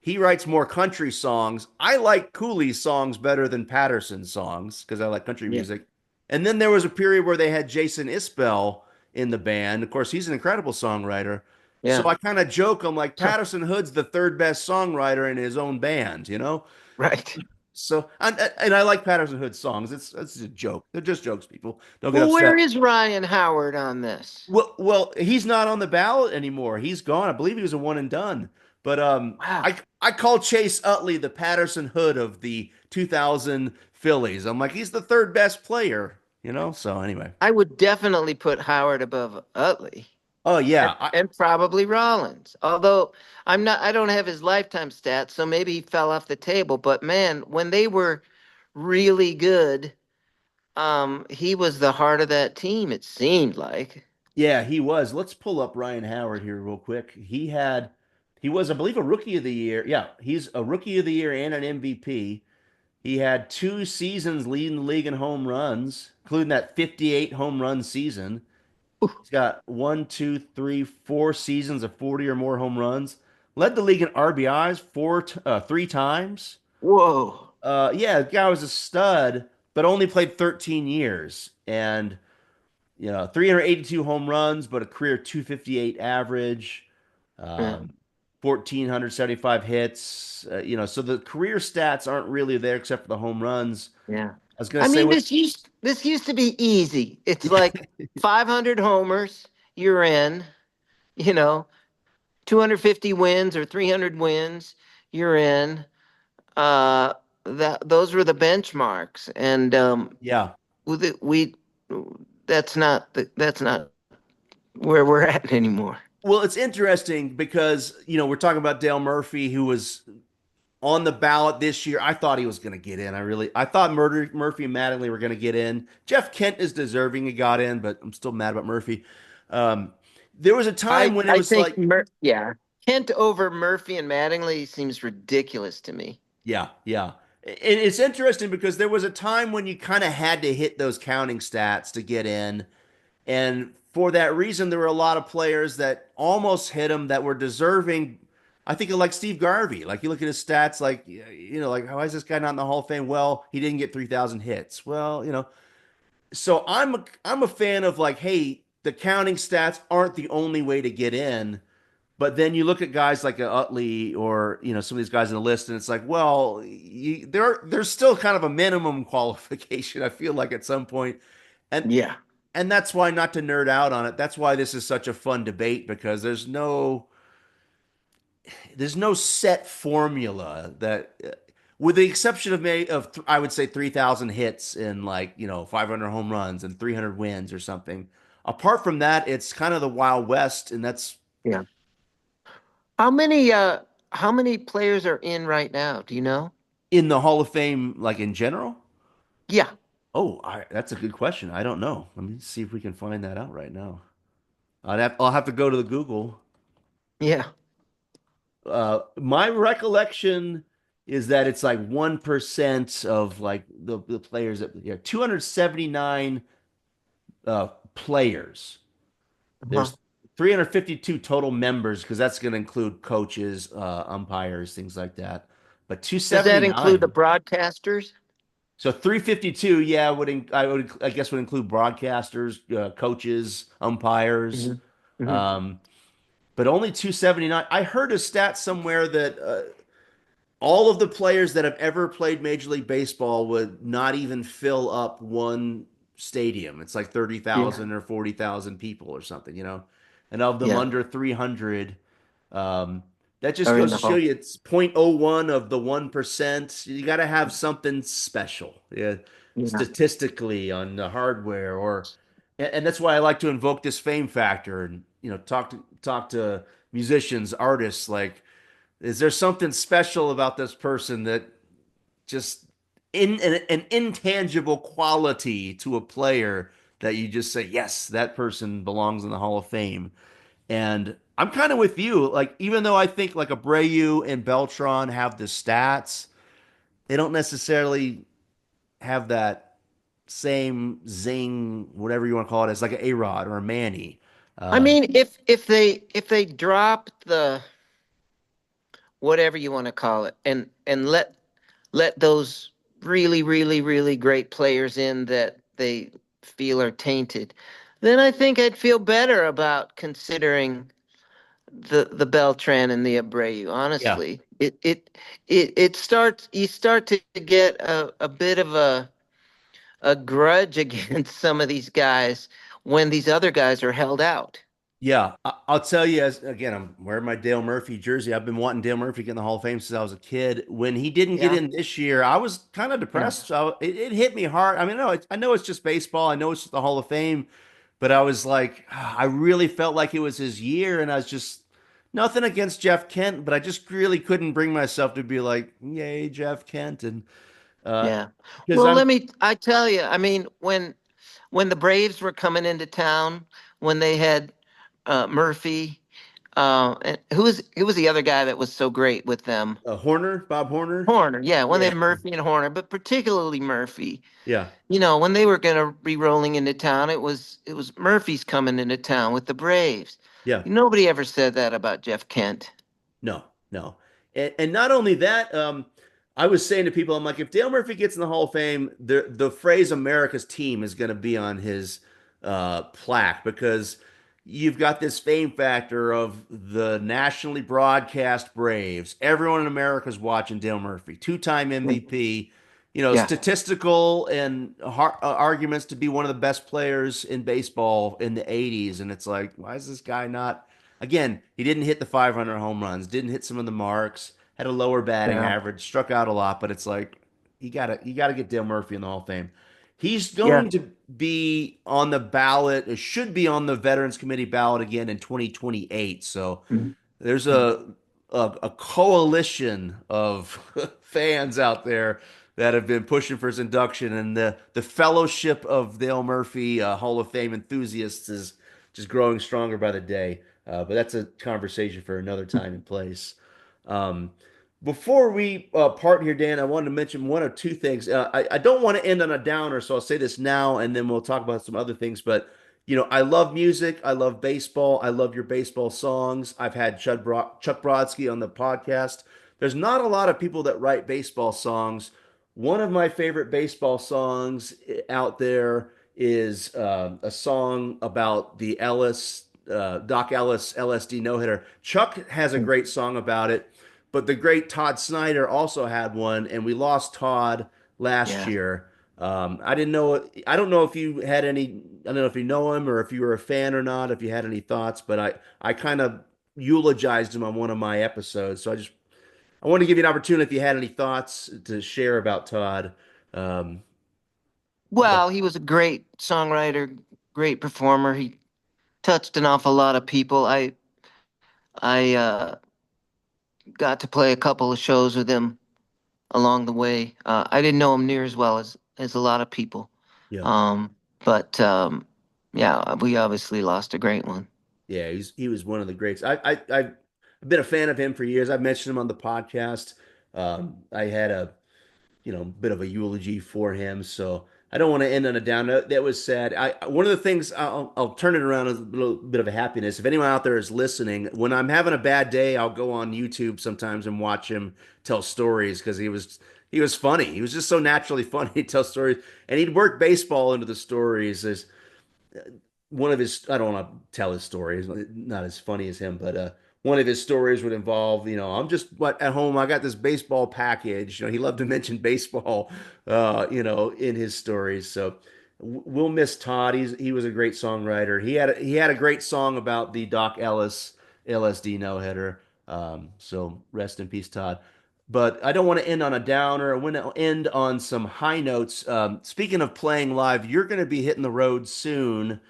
He writes more country songs. I like Cooley's songs better than Patterson's songs because I like country yeah. music. And then there was a period where they had Jason Isbell in the band. Of course, he's an incredible songwriter. So Yeah. I kind of joke, I'm like, Patterson Hood's the third best songwriter in his own band, you know? Right. So, and I like Patterson Hood's songs. It's a joke. They're just jokes, people. Don't get Well, where upset. is Ryan Howard on this? He's not on the ballot anymore. He's gone. I believe he was a one and done. But Wow. I call Chase Utley the Patterson Hood of the 2000 Phillies. I'm like, he's the third best player, you know? So anyway. I would definitely put Howard above Utley Oh and, yeah. and probably Rollins. Although I don't have his lifetime stats, so maybe he fell off the table. But man, when they were really good, he was the heart of that team, it seemed like. Yeah, he was. Let's pull up Ryan Howard here real quick. He was, I believe, a rookie of the year. Yeah, he's a rookie of the year and an MVP. He had 2 seasons leading the league in home runs, including that 58 home run season. He's got 4 seasons of 40 or more home runs. Led the league in RBIs 3 times. Whoa. Yeah, the guy was a stud, but only played 13 years. And 382 home runs, but a career 258 average, Yeah. um, 1,475 hits. So the career stats aren't really there except for the home runs. Yeah. I was gonna I say mean, what? this used to be easy. It's like 500 homers, you're in, you know, 250 wins or 300 wins, you're in. Uh, that those were the benchmarks, and Yeah, we that's not where we're at anymore. Well, it's interesting because, we're talking about Dale Murphy, who was on the ballot this year. I thought he was going to get in. I thought Murphy and Mattingly were going to get in. Jeff Kent is deserving. He got in, but I'm still mad about Murphy. Um, there was a time when it I was think like, yeah, Kent over Murphy and Mattingly seems ridiculous to me. yeah, yeah. And it's interesting because there was a time when you kind of had to hit those counting stats to get in. And for that reason, there were a lot of players that almost hit him that were deserving. I think of like Steve Garvey. Like you look at his stats, like like why is this guy not in the Hall of Fame? Well, he didn't get 3,000 hits. Well, so I'm a fan of like, hey, the counting stats aren't the only way to get in. But then you look at guys like a Utley or some of these guys in the list, and it's like, well, there's still kind of a minimum qualification. I feel like at some point, and Yeah. and that's why, not to nerd out on it, that's why this is such a fun debate, because there's no set formula that with the exception of I would say 3,000 hits and, like, 500 home runs and 300 wins or something. Apart from that, it's kind of the Wild West, and that's Yeah. How many players are in right now? Do you know? in the Hall of Fame, like, in general. Yeah. Oh, that's a good question. I don't know. Let me see if we can find that out right now. I'll have to go to the Google. Yeah. My recollection is that it's like 1% of, like, the players, 279 players. Uh-huh. There's 352 total members, because that's going to include coaches, umpires, things like that. But Does that include the 279. broadcasters? So 352, yeah, I guess would include broadcasters, coaches, umpires. Hmm. Hmm. Um, but only 279. I heard a stat somewhere that all of the players that have ever played Major League Baseball would not even fill up one stadium. It's like Yeah. 30,000 or 40,000 people or something. And of them Yeah. under 300, um, that just Are in goes the to show hall. you it's 0.01 of the 1%. You got to have something special, yeah, Yeah. statistically on the hardware, and that's why I like to invoke this fame factor and, talk to musicians, artists, like, is there something special about this person that just in an intangible quality to a player that you just say, yes, that person belongs in the Hall of Fame? And I'm kind of with you. Like, even though I think like Abreu and Beltran have the stats, they don't necessarily have that same zing, whatever you want to call it, as like an A-Rod or a Manny. I Um, mean, if they drop the whatever you want to call it and let those really, really, really great players in that they feel are tainted, then I think I'd feel better about considering the Beltran and the Abreu. yeah. Honestly, it starts you start to get a bit of a grudge against some of these guys when these other guys are held out. Yeah, I'll tell you, as again, I'm wearing my Dale Murphy jersey. I've been wanting Dale Murphy to get in the Hall of Fame since I was a kid. When he didn't get Yeah, in this year, I was kind of yeah, depressed. So it hit me hard. I mean, I know it's just baseball. I know it's just the Hall of Fame, but I was like, I really felt like it was his year, and I was just nothing against Jeff Kent, but I just really couldn't bring myself to be like, yay, Jeff Kent, and uh, yeah. because Well, I'm I tell you, I mean, when the Braves were coming into town, when they had Murphy, and who was the other guy that was so great with them? Bob Horner. Horner, yeah, when they Yeah, had Murphy and Horner, but particularly Murphy. yeah, When they were going to be rolling into town, it was Murphy's coming into town with the Braves. yeah. Nobody ever said that about Jeff Kent. No, no. And not only that, I was saying to people, I'm like, if Dale Murphy gets in the Hall of Fame, the phrase America's team is going to be on his plaque, because you've got this fame factor of the nationally broadcast Braves. Everyone in America is watching Dale Murphy, two-time MVP, Yeah, statistical and arguments to be one of the best players in baseball in the 80s. And it's like, why is this guy not? Again, he didn't hit the 500 home runs, didn't hit some of the marks, had a lower batting yeah. average, struck out a lot, but it's like you gotta get Dale Murphy in the Hall of Fame. He's Yeah. going to be on the ballot, it should be on the Veterans Committee ballot again in 2028. So Mhm. there's a coalition of fans out there that have been pushing for his induction, and the Fellowship of Dale Murphy Hall of Fame enthusiasts is just growing stronger by the day. But that's a conversation for another time and place. Um, Before we part here, Dan, I wanted to mention one or two things. I don't want to end on a downer, so I'll say this now, and then we'll talk about some other things. But I love music. I love baseball. I love your baseball songs. I've had Chuck Brodsky on the podcast. There's not a lot of people that write baseball songs. One of my favorite baseball songs out there is a song about the Doc Ellis LSD no hitter. Chuck has a great song about it, but the great Todd Snyder also had one, and we lost Todd last Yeah. year. I didn't know. I don't know if you had any. I don't know if you know him or if you were a fan or not. If you had any thoughts, but I kind of eulogized him on one of my episodes. So I want to give you an opportunity if you had any thoughts to share about Todd. Um, but Well, he was a great songwriter, great performer. He touched an awful lot of people. I got to play a couple of shows with him along the way. I didn't know him near as well as a lot of people. yeah, But yeah, we obviously lost a great one. yeah, he was one of the greats. I've been a fan of him for years. I've mentioned him on the podcast. I had a bit of a eulogy for him. So I don't want to end on a down note. That was sad. One of the things I'll turn it around as a little bit of a happiness. If anyone out there is listening, when I'm having a bad day, I'll go on YouTube sometimes and watch him tell stories because he was funny. He was just so naturally funny to tell stories, and he'd work baseball into the stories. There's one of his, I don't want to tell his story, it's not as funny as him, but one of his stories would involve, I'm just at home, I got this baseball package. He loved to mention baseball, in his stories. So we'll miss Todd. He was a great songwriter. He had a great song about the Doc Ellis LSD no hitter. So rest in peace, Todd. But I don't want to end on a downer. I want to end on some high notes. Speaking of playing live, you're going to be hitting the road soon.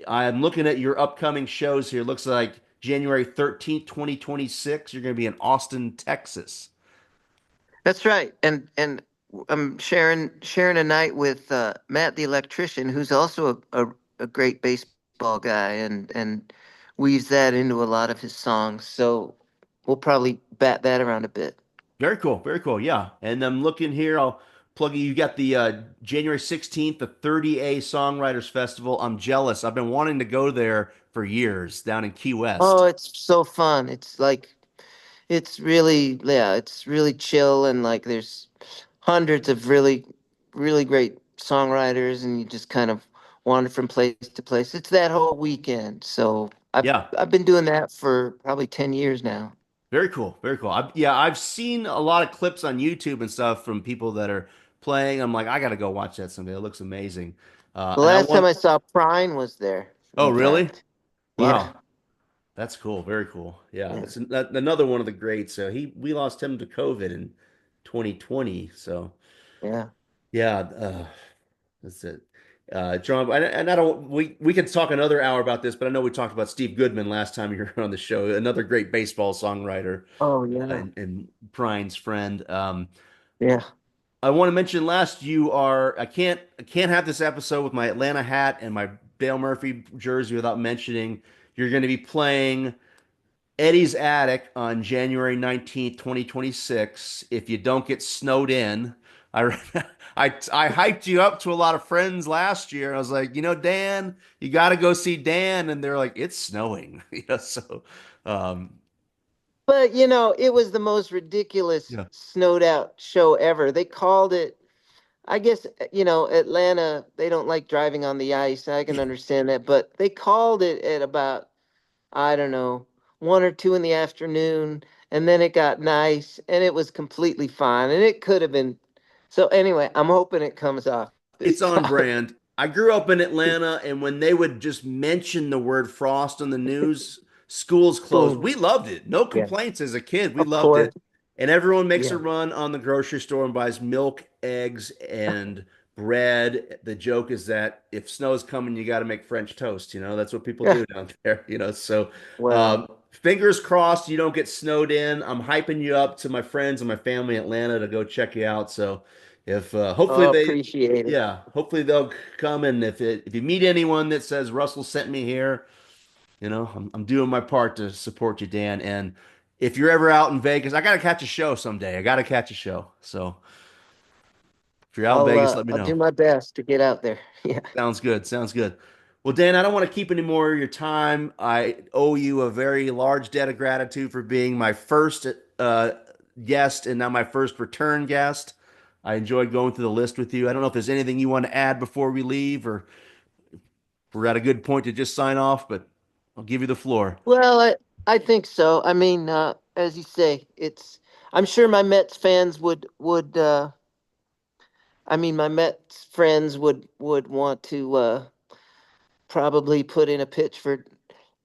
I'm looking at your upcoming shows here. Looks like January 13th, 2026. You're going to be in Austin, Texas. That's right. And I'm sharing a night with Matt the electrician, who's also a great baseball guy, and weaves that into a lot of his songs. So we'll probably bat that around a bit. Very cool. Very cool. Yeah. And I'm looking here. I'll plug you. You got the January 16th, the 30A Songwriters Festival. I'm jealous. I've been wanting to go there for years down in Key Oh, West. it's so fun. It's really, yeah, it's really chill, and like there's hundreds of really great songwriters, and you just kind of wander from place to place. It's that whole weekend. So Yeah. I've been doing that for probably 10 years now. Very cool. Very cool. Yeah, I've seen a lot of clips on YouTube and stuff from people that are playing. I'm like, I got to go watch that someday. It looks amazing. The And I last time want, I saw Prine was there, oh, in really? fact. Yeah. Wow. That's cool. Very cool. Yeah, Yeah. that's another one of the greats. So we lost him to COVID in 2020. So Yeah. yeah, that's it. John, and I don't. We could talk another hour about this, but I know we talked about Steve Goodman last time you were on the show. Another great baseball songwriter, Oh, yeah. and Brian's friend. Yeah. I want to mention last you are. I can't have this episode with my Atlanta hat and my Dale Murphy jersey without mentioning you're going to be playing Eddie's Attic on January 19th, 2026. If you don't get snowed in, I, I hyped you up to a lot of friends last year. I was like, Dan, you got to go see Dan. And they're like, it's snowing. So, um, But it was the most ridiculous yeah. snowed out show ever. They called it, I guess, Atlanta, they don't like driving on the ice. I can understand that, but they called it at about, I don't know, 1 or 2 in the afternoon, and then it got nice, and it was completely fine, and it could have been. So anyway, I'm hoping it comes off this It's on time. brand. I grew up in Atlanta, and when they would just mention the word frost on the news, schools closed. Boom. We loved it. No Yeah. complaints as a kid. We Of loved course. it. And everyone makes a Yeah. run on the grocery store and buys milk, eggs, and bread. The joke is that if snow's coming, you got to make French toast. That's what people Yeah. do down there. So Well, fingers crossed you don't get snowed in. I'm hyping you up to my friends and my family in Atlanta to go check you out. So if hopefully oh, they, appreciate it. yeah, hopefully they'll come. And if you meet anyone that says Russell sent me here, I'm doing my part to support you, Dan. And if you're ever out in Vegas, I got to catch a show someday. I got to catch a show. So if you're out in Vegas, let me I'll do know. my best to get out there. Yeah. Sounds good. Sounds good. Well, Dan, I don't want to keep any more of your time. I owe you a very large debt of gratitude for being my first guest and now my first return guest. I enjoyed going through the list with you. I don't know if there's anything you want to add before we leave, or if we're at a good point to just sign off, but I'll give you the floor. Well, I think so. I mean, as you say, it's. I'm sure my Mets fans would. I mean, my Mets friends would want to probably put in a pitch for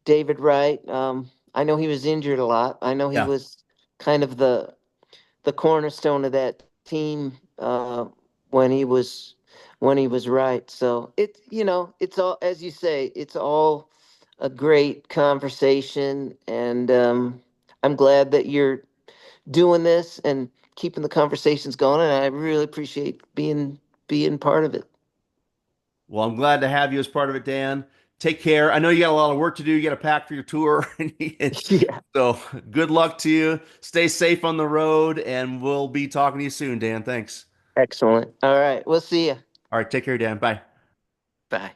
David Wright. I know he was injured a lot. I know he Yeah. was kind of the cornerstone of that team when he was right. So it's all, as you say, it's all a great conversation, and I'm glad that you're doing this and keeping the conversations going. And I really appreciate being part of it. Well, I'm glad to have you as part of it, Dan. Take care. I know you got a lot of work to do. You got to pack for your tour. Yeah, So good luck to you. Stay safe on the road, and we'll be talking to you soon, Dan. Thanks. excellent. All right, we'll see you. All right, take care, Dan. Bye. Bye.